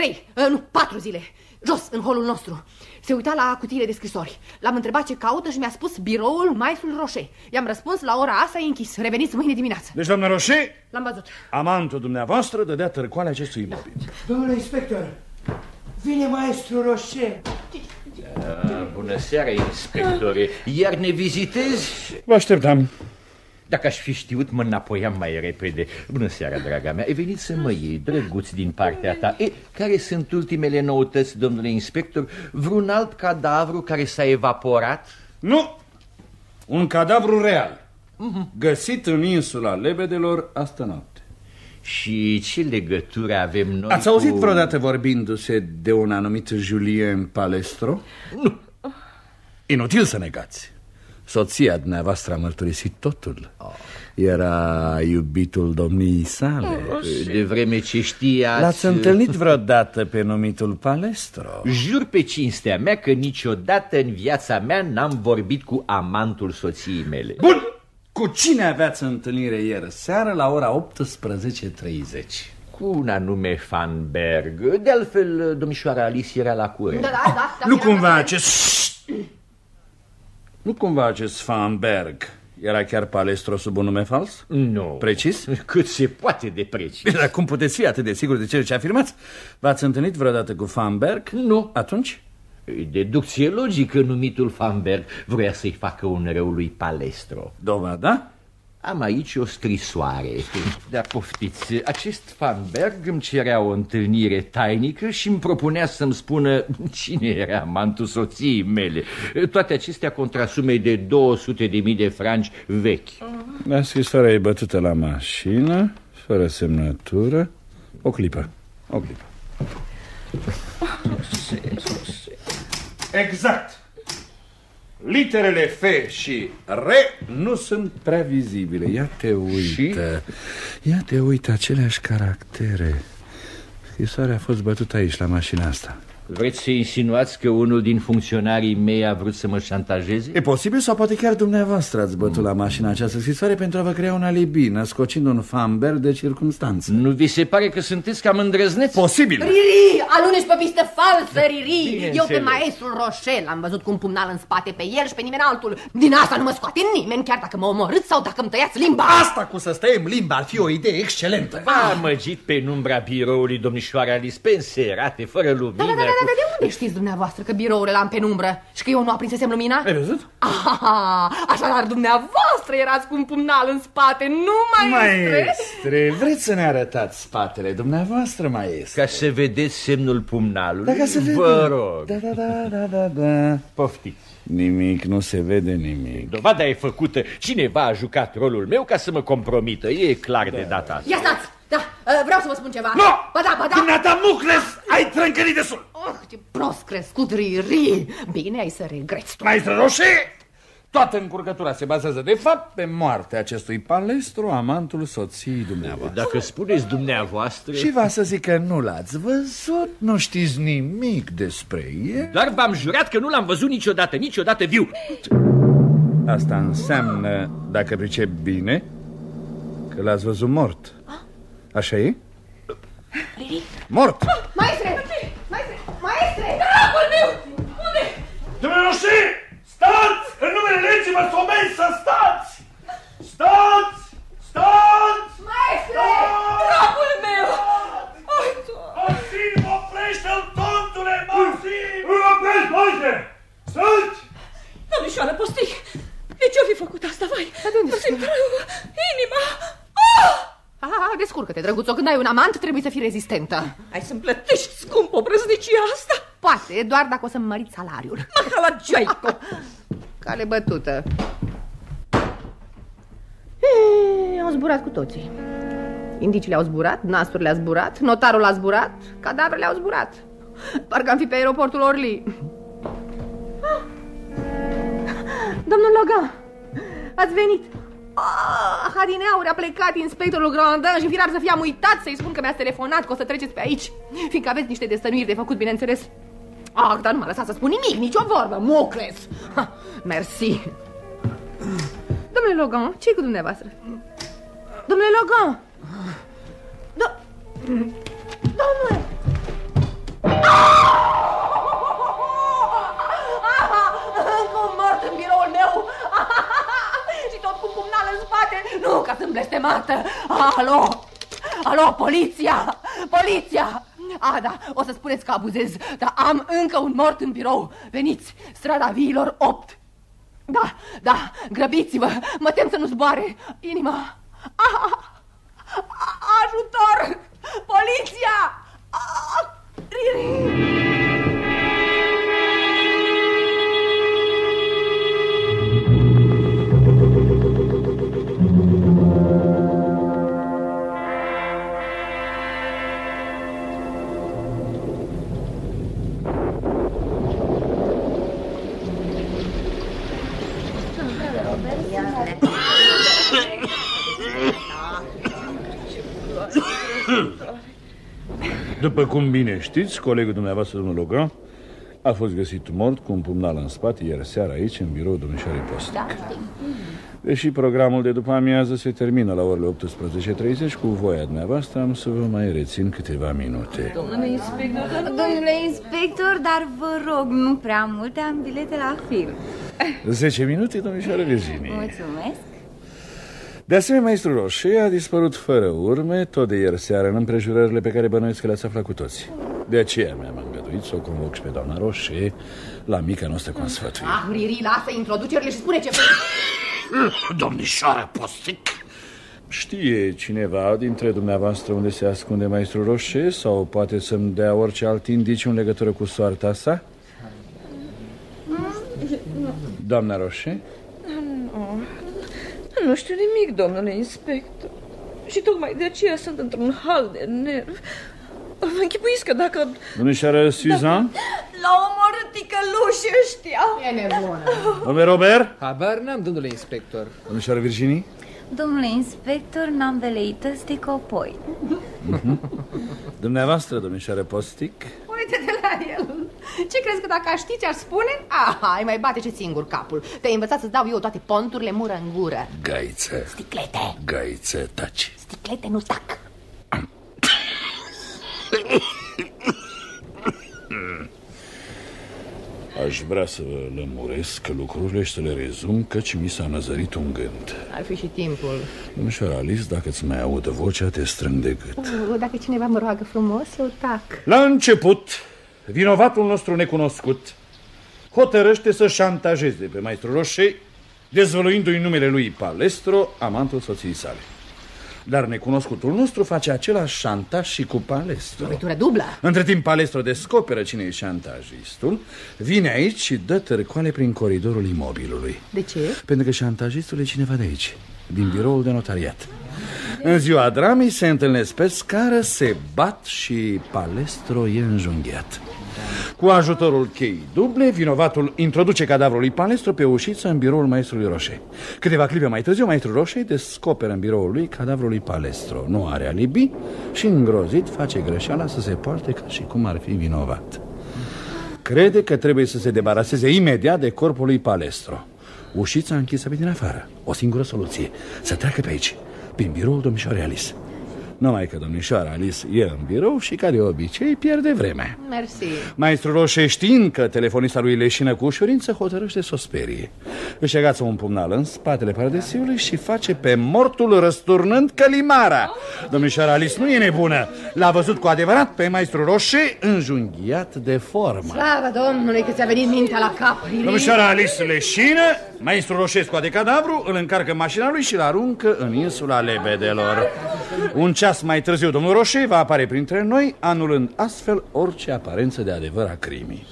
4 zile. Jos, în holul nostru. Se uita la cutiile de scrisori. L-am întrebat ce caută și mi-a spus biroul maestrului Rocher. I-am răspuns, la ora asta e închis. Reveniți mâine dimineață. Deci, doamna Rocher, l-am văzut. Amantul dumneavoastră dădea târcoale acestui imobil. Domnule inspector, vine maestrul Rocher. Bună seara, inspectore. Iar ne vizitezi? Vă așteptam. Dacă aș fi știut, mă înapoiam mai repede. Bună seara, draga mea. Ai venit să mă iei, drăguț din partea ta. Care sunt ultimele noutăți, domnule inspector? Vreun alt cadavru care s-a evaporat? Nu! Un cadavru real. Găsit în insula Lebedelor astă noapte. Și ce legătură avem noi? Ați auzit vreodată vorbindu-se de un anumit Julien Palestro? Nu. Inutil să negați. Soția dumneavoastră a mărturisit totul. Era iubitul domniei sale. De vreme ce știați... L-ați întâlnit vreodată pe numitul Palestro? Jur pe cinstea mea că niciodată în viața mea n-am vorbit cu amantul soției mele. Bun! Cu cine aveați întâlnire ieri seară la ora 18:30? Cu un anume Fanberg. De altfel, domnișoara Alice era la curent. Da. Nu cumva acest... Nu cumva acest Fanberg era chiar Palestro sub un nume fals? Nu. Precis? Cât se poate de precis. Dar cum puteți fi atât de sigur de ceea ce afirmați? V-ați întâlnit vreodată cu Fanberg? Nu. Atunci? Deducție logică, numitul Fanberg vroia să-i facă un rău lui Palestro. Dovada? Am aici o scrisoare. Dar poftiți, acest Fanberg îmi cerea o întâlnire tainică și îmi propunea să-mi spună cine era amantul soției mele. Toate acestea contra sumei de 200.000 de franci vechi. Da, scrisoarea e bătută la mașină, fără semnătură. O clipă. Exact. Literele F și R nu sunt prea vizibile. Ia te uită aceleași caractere. Scrisoarea a fost bătută aici, la mașina asta. Vreți să insinuați că unul din funcționarii mei a vrut să mă șantajeze? E posibil sau poate chiar dumneavoastră ați bătut la mașina această scrisoare pentru a vă crea un alibi, născocind un famber de circunstanță. Nu vi se pare că sunteți cam îndrăzneți? Posibil! Riri, aluneci pe pistă falsă, Riri. Eu pe maestrul Roșel l-am văzut cu un pumnal în spate pe el și pe nimeni altul. Din asta nu mă scoate nimeni, chiar dacă mă omorâți sau dacă îmi tăiați limba. Asta cu să stăiem limba ar fi o idee excelentă. V-a amăgit penumbra biroului domnișoara Alice, penserate, fără lumină. Da, de unde știți dumneavoastră că biroul ăla am penombră și că eu nu aprinsesem lumina? Ai văzut? Așadar dumneavoastră erați cu un pumnal în spate, nu maestre. Vreți să ne arătați spatele dumneavoastră, maestre? Ca să vedeți semnul pumnalului? Da, ca să vă rog. Da. Poftiți. Nimic, nu se vede nimic. Dovada e făcută. Cineva a jucat rolul meu ca să mă compromită. E clar de data asta. Ia stați! Da, vreau să vă spun ceva. Nu! Ba da. Dumneata, Mucles, ai trâncărit de sul. Ce prost crescut, Riri. Bine ai să regreți. Maestră Roșe, toată încurcătura se bazează de fapt pe moartea acestui palestru, amantul soției dumneavoastră. Dacă spuneți dumneavoastră... Și va să zic că nu l-ați văzut, nu știți nimic despre el. Dar v-am jurat că nu l-am văzut niciodată viu. Asta înseamnă, dacă pricep bine, că l-ați văzut mort. Așa e? Mort! Maestre! Dragul meu! Unde? Domnule Roșe, stați! În numele legii vă somesc să stați! Stați! Maestre! Dragul meu! Maxim, oprește-l, tontule, Maxim! Îl oprești, maestre! Stați! Domnișoară Postic, de ce-o fi făcut asta, vai? Mă simt rău, inima! Descurcă-te, drăguțo, când ai un amant trebuie să fii rezistentă. Ai să-mi plătești scump o brăznicia asta? Poate, doar dacă o să-mi măriți salariul. Mahalagiaico! Cale bătută. Au zburat cu toții. Indiciile au zburat, nasurile a zburat, notarul a zburat, cadavrele au zburat. Parcă am fi pe aeroportul Orly. Domnul Logan, ați venit. Adineauri a plecat inspectorul Grandin și firar să fie am uitat să-i spun că mi-ați telefonat, că o să treceți pe aici, fiindcă aveți niște destănuiri de făcut, bineînțeles. Dar nu m-a lăsat să spun nimic, nicio vorbă, Mucles. Mersi. Domnule Logan, ce-i cu dumneavoastră? Domnule Logan! Domnule! Încă un mort în biroul meu! Și tot cu pumnal în spate! Nu, ca sunt blestemată! Alo, poliția! Da, o să spuneți că abuzez, dar am încă un mort în birou. Veniți, strada Viilor 8. Da, grăbiți-vă, mă tem să nu zboare inima. Ajutor! Poliția! După cum bine știți, colegul dumneavoastră, domnul Logan, a fost găsit mort cu un pumnal în spate ieri seara aici, în biroul domnișoarei Postic. Deși programul de după amiază se termină la orele 18:30, cu voia dumneavoastră am să vă mai rețin câteva minute. Domnule inspector, dar vă rog, nu prea multe, am bilete la film. 10 minute, domnișoară Virginie. Mulțumesc. De asemenea, maestru Roșe a dispărut fără urme tot de ieri seară în împrejurările pe care bănuiesc că le-ați aflat cu toți. De aceea mi-am îngăduit să o convoc și pe doamna Roșe la mica noastră consfătuire. Riri, lasă introducerile și spune ce... Domnișoară Postic, știe cineva dintre dumneavoastră unde se ascunde maestru Roșe sau poate să-mi dea orice alt indiciu în legătură cu soarta sa? Doamna Roșe? Nu știu nimic, domnule inspector. Și tocmai de aceea sunt într-un hal de nervi. Vă închipuiți că dacă... Domnișoară Suzan? L-au omorât ticălușii ăștia. E nebună. Domnule Robert? Habar n-am, domnule inspector. Domnișoară Virginie? Domnule inspector, n-am veleități de copoi. Dumneavoastră, domnișoară Postic? Oare uite de la el. Ce crezi că dacă aș ști ce aș spune? Ai mai bate și singur capul. Te-ai învățat să-ți dau eu toate ponturile mură în gură. Gaiță. Sticlete. Gaiță, taci. Sticlete, nu tac. Aș vrea să lămuresc lucrurile și să le rezum, căci mi s-a năzărit un gând. Ar fi și timpul. Domnișoara Alice, dacă îți mai audă vocea, te strâng de gât. Dacă cineva mă roagă frumos, eu tac. La început, vinovatul nostru necunoscut hotărăște să șantajeze pe maestru Roșe, dezvăluindu-i numele lui Palestro, amantul soției sale. Dar necunoscutul nostru face același șantaj și cu Palestro. Lovitură dublă. Între timp Palestro descoperă cine e șantajistul, vine aici și dă târcoale prin coridorul imobilului. De ce? Pentru că șantajistul e cineva de aici, din biroul de notariat. În ziua dramei se întâlnesc pe scară, se bat și Palestro e înjunghiat. Cu ajutorul cheii duble, vinovatul introduce cadavrul lui Palestro pe ușiță în biroul maestrului Roșe. Câteva clipe mai târziu, maestrul Roșe descoperă în biroul lui cadavrul lui Palestro. Nu are alibi și, îngrozit, face greșeala să se poarte ca și cum ar fi vinovat. Crede că trebuie să se debaraseze imediat de corpul lui Palestro. Ușița închisă pe din afară. O singură soluție: să treacă pe aici, prin biroul domnișoarei Alice. Numai că domnișoara Alice e în birou și, ca de obicei, pierde vremea. Mersi. Maestrul Roșe, știind că telefonista lui leșină cu ușurință, hotărăște să o sperie. Își agață un pumnal în spatele paradesiului și face pe mortul răsturnând călimara. Domnișoara Alice nu e nebună. L-a văzut cu adevărat pe maestrul Roșe înjunghiat de formă. Slavă Domnului că ți-a venit mintea la cap, Lili. Domnișoara Alice leșină, maestrul Roșe scoate cadavru, îl încarcă în mașina lui și îl aruncă în insula Lebedelor. Un ceas mai târziu, domnul Roșe va apare printre noi, anulând astfel orice aparență de adevăr a crimii.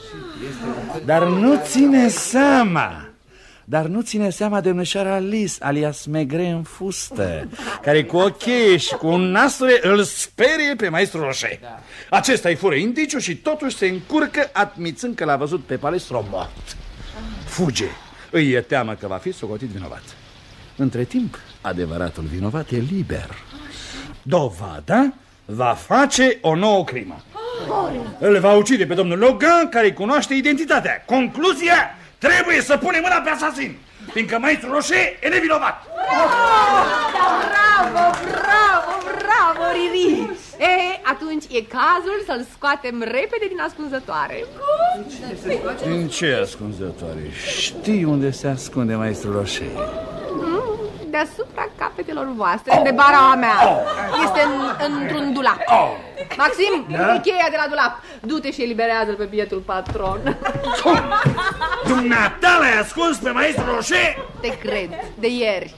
Dar nu ține seama de domnișoara Alice, alias Megre în fustă, care cu o cheie și cu un nasure îl sperie pe maestrul Roșe. Acesta îi fură indiciu și totuși se încurcă, admițând că l-a văzut pe Palestro mort. Fuge. Îi e teamă că va fi socotit vinovat. Între timp, adevăratul vinovat e liber. Dovada va face o nouă crimă. Îl va ucide pe domnul Logan, care îi cunoaște identitatea. Concluzia: trebuie să punem mâna pe asasin, fiindcă maestrul Roșe e nevinovat. Bravo, Riri. Atunci e cazul să-l scoatem repede din ascunzătoare. Din ce ascunzătoare? Știi unde se ascunde maestrul Roșe? Deasupra capetelor voastre, de bara mea. Este într-un dulap. Maxim, cheia de la dulap. Du-te și eliberează-l pe bietul patron. Dumneata l-ai ascuns pe maestrul Roșe? Te cred, de ieri.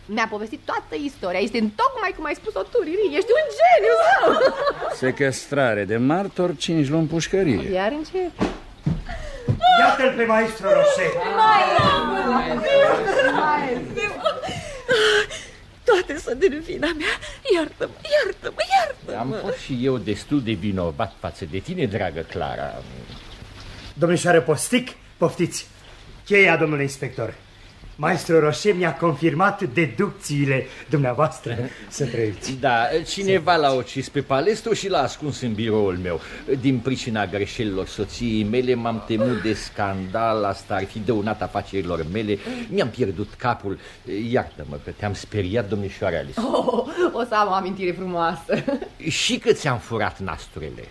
Mi-a povestit toată istoria. Este tocmai cum ai spus-o tu, Riri. Ești un geniu. Sequestrare de martor, 5 luni pușcărie. Iar încep. Iată-l pe maestrul Roșe. Toate sunt din vina mea. Iartă-mă. Am fost și eu destul de vinovat față de tine, dragă Clara. Domnișoară Postic, poftiți. Cheia, domnule inspector. Maestrul Roșe mi-a confirmat deducțiile dumneavoastră. Să trăiți. Da, cineva l-a ucis pe Palestro și l-a ascuns în biroul meu. Din pricina greșelilor soției mele m-am temut de scandal. Asta ar fi dăunat afacerilor mele. Mi-am pierdut capul. Iartă-mă că te-am speriat, domnișoara Alice. O să am o amintire frumoasă. Și că ți-am furat nasturile.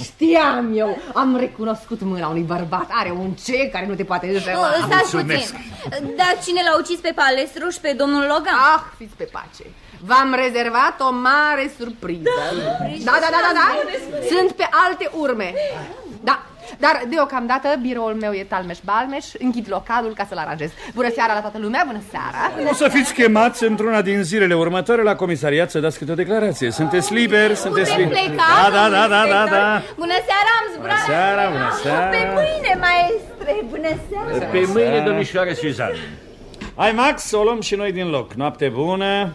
Știam eu. Am recunoscut mâna unui bărbat. Are un ce care nu te poate înșela. Stați puțin. Dar cine l-a ucis pe Palestro și pe domnul Logan? Fiți pe pace. V-am rezervat o mare surpriză. Da. Sunt pe alte urme. Da. Dar deocamdată biroul meu e talmeș-balmeș. Închid localul ca să-l aranjez. Bună seara la toată lumea, bună seara. O să fiți chemați într-una din zilele următoare la comisariat să dați câte o declarație. Sunteți liberi? Sunteți liberi? Pleca, Da. Bună seara, am zburat. Bună seara. Pe mâine, maestre, bună seara. Pe mâine, domnișoară Suzanne. Hai, Max, o luăm și noi din loc. Noapte bună.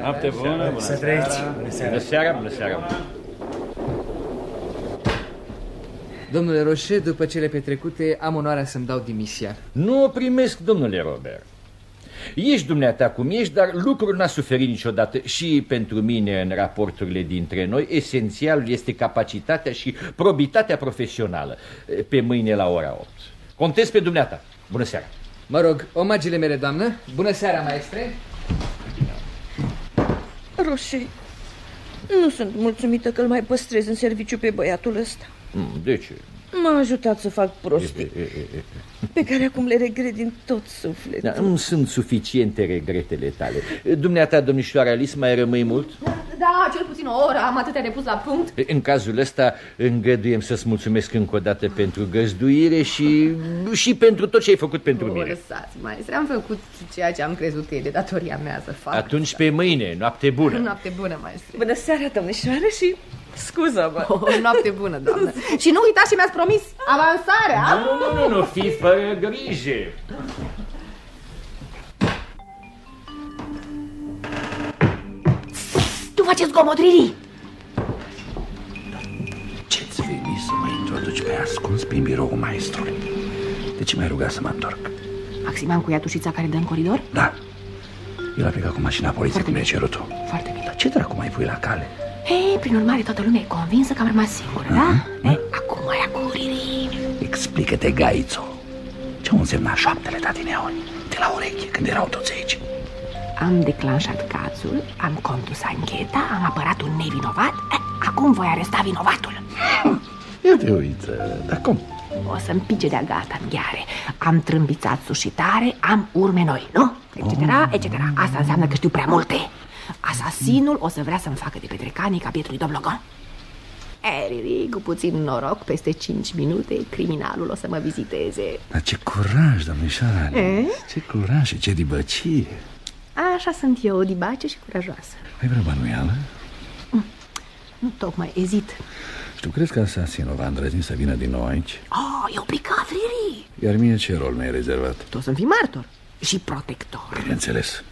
Noapte bună. Să trăiți. Bună seara. Domnule Roșe, după cele petrecute, am onoarea să-mi dau demisia. Nu o primesc, domnule Robert. Ești dumneata cum ești, dar lucrul n-a suferit niciodată. Și pentru mine, în raporturile dintre noi, esențialul este capacitatea și probitatea profesională. Pe mâine la ora 8. Contez pe dumneata. Bună seara. Mă rog, omagiile mele, doamnă. Bună seara, maestre. Roșii, nu sunt mulțumită că îl mai păstrez în serviciu pe băiatul ăsta. De ce? M-a ajutat să fac prostii pe care acum le regret din tot sufletul. Nu sunt suficiente regretele tale. Dumneata, domnișoara Alice, mai rămâi mult? Da, cel puțin o oră, am atâtea de pus la punct. În cazul ăsta îngăduiem să-ți mulțumesc încă o dată pentru găzduire și pentru tot ce ai făcut pentru mine. Lăsați, maestre, am făcut ceea ce am crezut că e de datoria mea să fac. Atunci pe mâine, noapte bună. Noapte bună, maestre. Bună seara, domnișoară, și scuză-mă. Noapte bună, doamnă. Și nu uitați ce mi-ați promis, avansarea. Nu, fii fără grijă. Tu faceți zgomotrii. Ce-ți veni să mă introduci pe ascuns prin biroul maestrului? De ce m-ai rugat să mă întorc? Maximan cu iatușița care dă în coridor? Da. El a plecat cu mașina poliției cum mi-ai cerut tu. Foarte bine. Dar ce dracu mai pui la cale? Hei, prin urmare, toată lumea e convinsă că am rămas singură, da? Acum mai acuririi. Explică-te, Gaițo. Ce-au însemnat șoaptele tatineoni de la ureche când erau toți aici? Am declanșat cazul, am condus ancheta, am apărat un nevinovat. Acum voi aresta vinovatul. Eu te uită, dar cum? O să-mi pice de-a gata în gheare. Am trâmbițat sușitare, am urme noi, nu? Etc. Asta înseamnă că știu prea multe. Asasinul o să vrea să-mi facă de petrecanii ca bietului Doblogon. Riri, cu puțin noroc, peste 5 minute criminalul o să mă viziteze. Dar ce curaj, domnișoara. Ce curaj și ce dibăcie. Așa sunt eu, dibace și curajoasă. Ai vreo bănuială? Nu tocmai, ezit. Și tu crezi că asasinul va îndrăzni să vină din nou aici? E obligat, Riri. Iar mie ce rol mi-ai rezervat? Tu o să-mi fii martor și protector. Bineînțeles.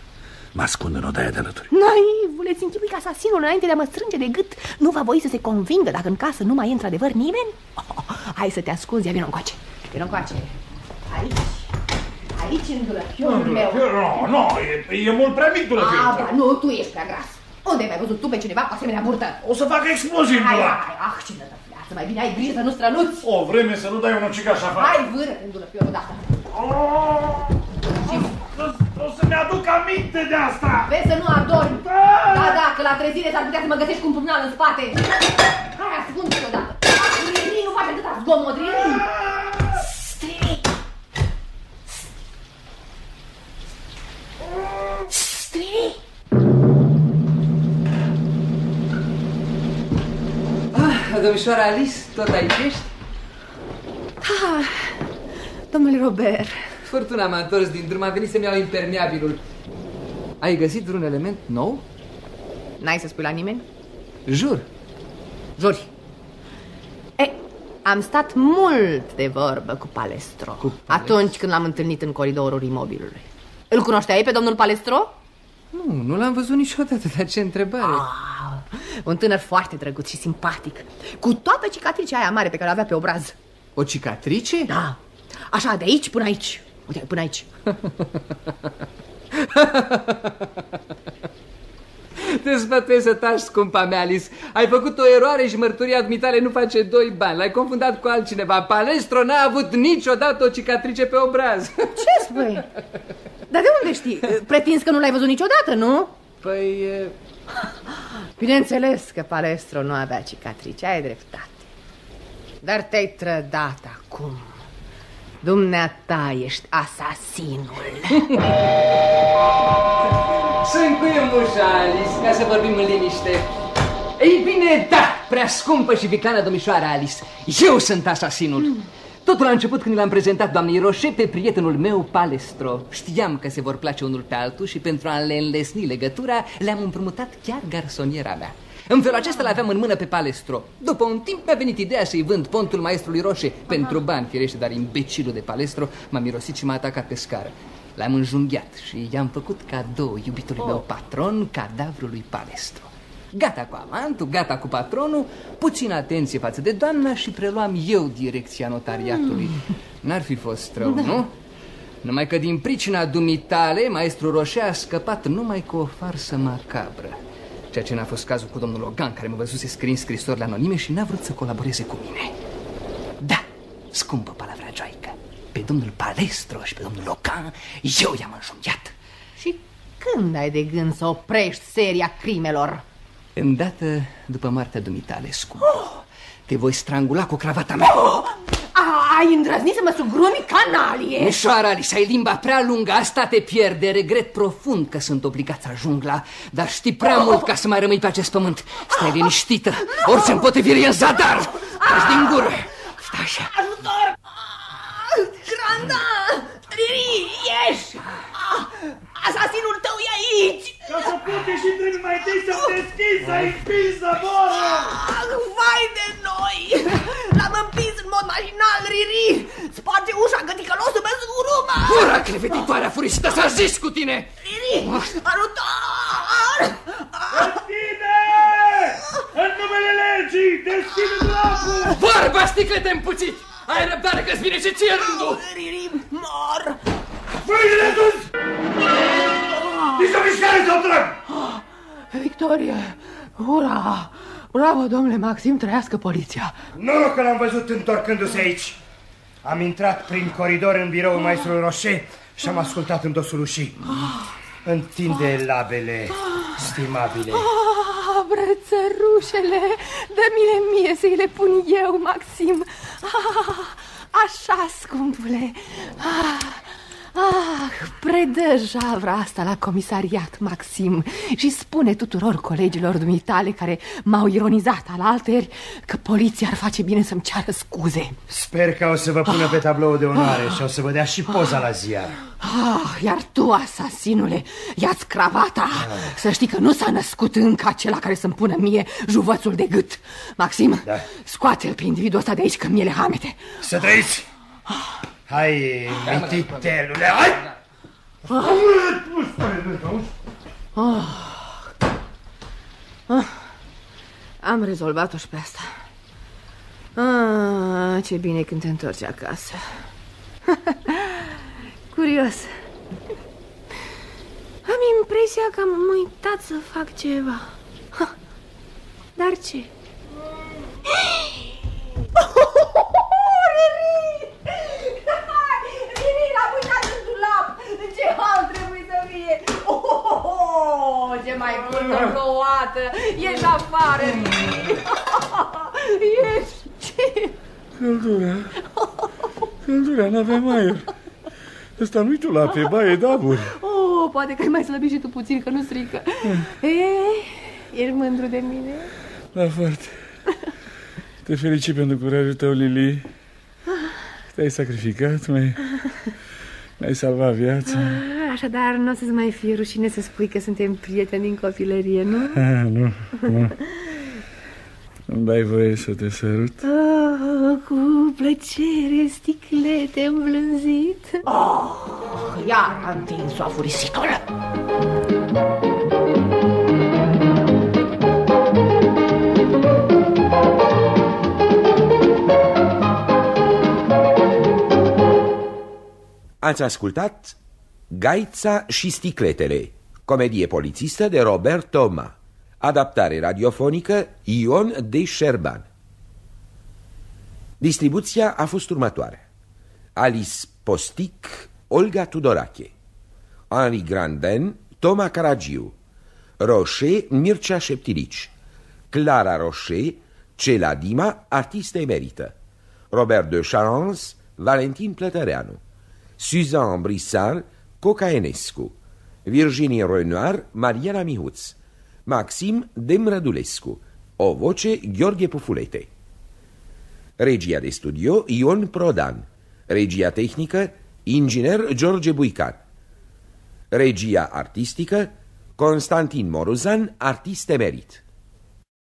Mă ascund în odaia de alături. Naivule, ți închipui că asasinul, înainte de a mă strânge de gât, nu va voi să se convingă dacă în casă nu mai e într-adevăr nimeni? Hai să te ascunzi, ia, vino încoace. Vino încoace. Aici, în dulăpiorul meu. Nu, e mult prea mic dulăpiorul. Ba, nu, tu ești prea gras. Unde ai mai văzut tu pe cineva cu asemenea burtă? O să facă explozii în dulap. Ce nătăfleață, mai bine ai grijă să nu strănuți. O vreme să nu dai un ucigaș afară. Hai, vâră în dulăpiorul odată. O să-mi aduc aminte de asta. Vezi să nu adormi. Da, că la trezire s-ar putea să mă găsești cu un pumnal în spate. Hai, ascunde-te odată. Riri, nu faci atâta zgomot, Riri. Strii. Domnișoara Alice, tot aici ești? Da, domnule Robert. Furtuna m-a întors din drum, a venit să-mi iau impermeabilul. Ai găsit vreun element nou? N-ai să spui la nimeni? Jur. Juri. Am stat mult de vorbă cu Palestro. Atunci când l-am întâlnit în coridorul imobilului. Îl cunoșteai pe domnul Palestro? Nu l-am văzut niciodată, dar ce întrebare. Un tânăr foarte drăguț și simpatic, cu toată cicatricea aia mare pe care o avea pe obraz. O cicatrice? Da, așa, de aici până aici. Uite, până aici. Te sfătuiesc să taci, scumpa mea, Alice. Ai făcut o eroare și mărturia dumitale nu face 2 bani. L-ai confundat cu altcineva. Palestro n-a avut niciodată o cicatrice pe obraz. Ce spui? Dar de unde știi? Pretinzi că nu l-ai văzut niciodată, nu? Păi... Bineînțeles că Palestro nu avea cicatrice, ai dreptate. Dar te-ai trădat acum. Dumneata ești asasinul. Sunt cu ușa, Alice, ca să vorbim în liniște. Ei bine, da, prea scumpă și viclană domnișoară Alice. Eu sunt asasinul. Totul a început când l-am prezentat doamnei Roșe pe prietenul meu Palestro. Știam că se vor place unul pe altul și pentru a le înlesni legătura le-am împrumutat chiar garsoniera mea. În felul acesta l-aveam în mână pe Palestro. După un timp mi-a venit ideea să-i vând pontul maestrului Roșe. Pentru bani, firește, dar imbecilul de Palestro m-a mirosit și m-a atacat pe scară. L-am înjunghiat și i-am făcut cadou iubitului meu patron cadavrul lui Palestro. Gata cu avantul, gata cu patronul, puțină atenție față de doamna și preluam eu direcția notariatului. N-ar fi fost rău, nu? Numai că din pricina dumitale, maestru Roșe a scăpat numai cu o farsă macabră. Ceea ce n-a fost cazul cu domnul Logan, care mă văzuse scriind scrisorile anonime și n-a vrut să colaboreze cu mine. Da, scumpă palavra joaică, pe domnul Palestro și pe domnul Logan eu i-am înjunghiat. Și când ai de gând să oprești seria crimelor? Îndată după moartea dumitale, scumpă. Te voi strangula cu cravata mea. Ai îndrăznit să mă sugrumi, canalie? Mișoara, Alice, ai limba prea lungă, asta te pierde. Regret profund că sunt obligat să ajung la... Dar știi prea mult ca să mai rămâi pe acest pământ. Stai liniștită, orice împotrivire e în zadar. Treci din gură. Stai așa. Ajutor! Granda! Riri, ieși! Asasinul tău e aici! Ca să pot ieși trebuie mai întâi să-mi deschizi, să-i împins zăvoră! Vai de noi! L-am împins în mod mașinal, Riri! Sparge ușa, că ticălosul mă zgurumă! Gura clevetitoarea furisită, s-a zis cu tine! Riri, ajutor! Deschide! În numele legii, deschide dulapul! Vorba, sticlete împuțit! Ai răbdare că-ți vine și ție rândul! Riri, mor! Mâinile sus! Nici o mișcare să o trag! Victorie! Ura! Bravo, domnule Maxim, trăiască poliția! Noroc că l-am văzut întorcându-se aici. Am intrat prin coridor în biroul maestrului Roșe și am ascultat în dosul ușii. Întinde labele, stimabile. Brățărușele, dă-mi-le mie să-i le pun eu, Maxim. Așa, scumpule. Predă javra asta la comisariat, Maxim, și spune tuturor colegilor dumitale care m-au ironizat alaltăieri că poliția ar face bine să-mi ceară scuze. Sper că o să vă pună pe tablou de onoare și o să vă dea și poza la ziar. Iar tu, asasinule, ia-ți cravata. Să știi că nu s-a născut încă acela care să-mi pună mie juvățul de gât. Maxim, scoate-l pe individul ăsta de aici, că mie le hamete. Să trăiți! Hai, mititelule, hai! Am rezolvat-o și pe asta. Ce bine când te întorci acasă. Curios. Am impresia că am uitat să fac ceva. Dar ce? L-am uitat în dulap! Ce hal trebuie să fie! Ce mai bună plouată! Ieși afară, Riri! Ieși! Ce? Căldura, n-avem aer. Ăsta nu-i dulap, e baie de abur. Poate că ai mai slăbit și tu puțin, că nu strică. Ești mândru de mine? Da, foarte. Te felicit pentru curajul tău, Lili. Te-ai sacrificat, mi-ai salvat viața. Așadar, nu o să-ți mai fie rușine să spui că suntem prieteni din copilărie, nu? Nu. Îmi dai voie să te sărut? Cu plăcere, sticlete îmblânzit. Iar a întins-o afurisitul. Ați ascultat Gaița și sticletele, comedie polițistă de Robert Thomas, adaptare radiofonică Ion de Șerban. Distribuția a fost următoarea: Alice Postic, Olga Tudorache, Henri Grandin, Toma Caragiu, Roșe, Mircea Șeptilici, Clara Roșe, Cela Dima, artistă emerită, Robert de Charance, Valentin Plătăreanu, Suzanne Brissard, Coca Enescu, Virginie Renoir, Mariana Mihuț, Maxim Demrădulescu, o voce Gheorghe Pufulete. Regia de studio Ion Prodan, regia tehnică inginer George Buicar, regia artistică Constantin Moruzan, artist emerit.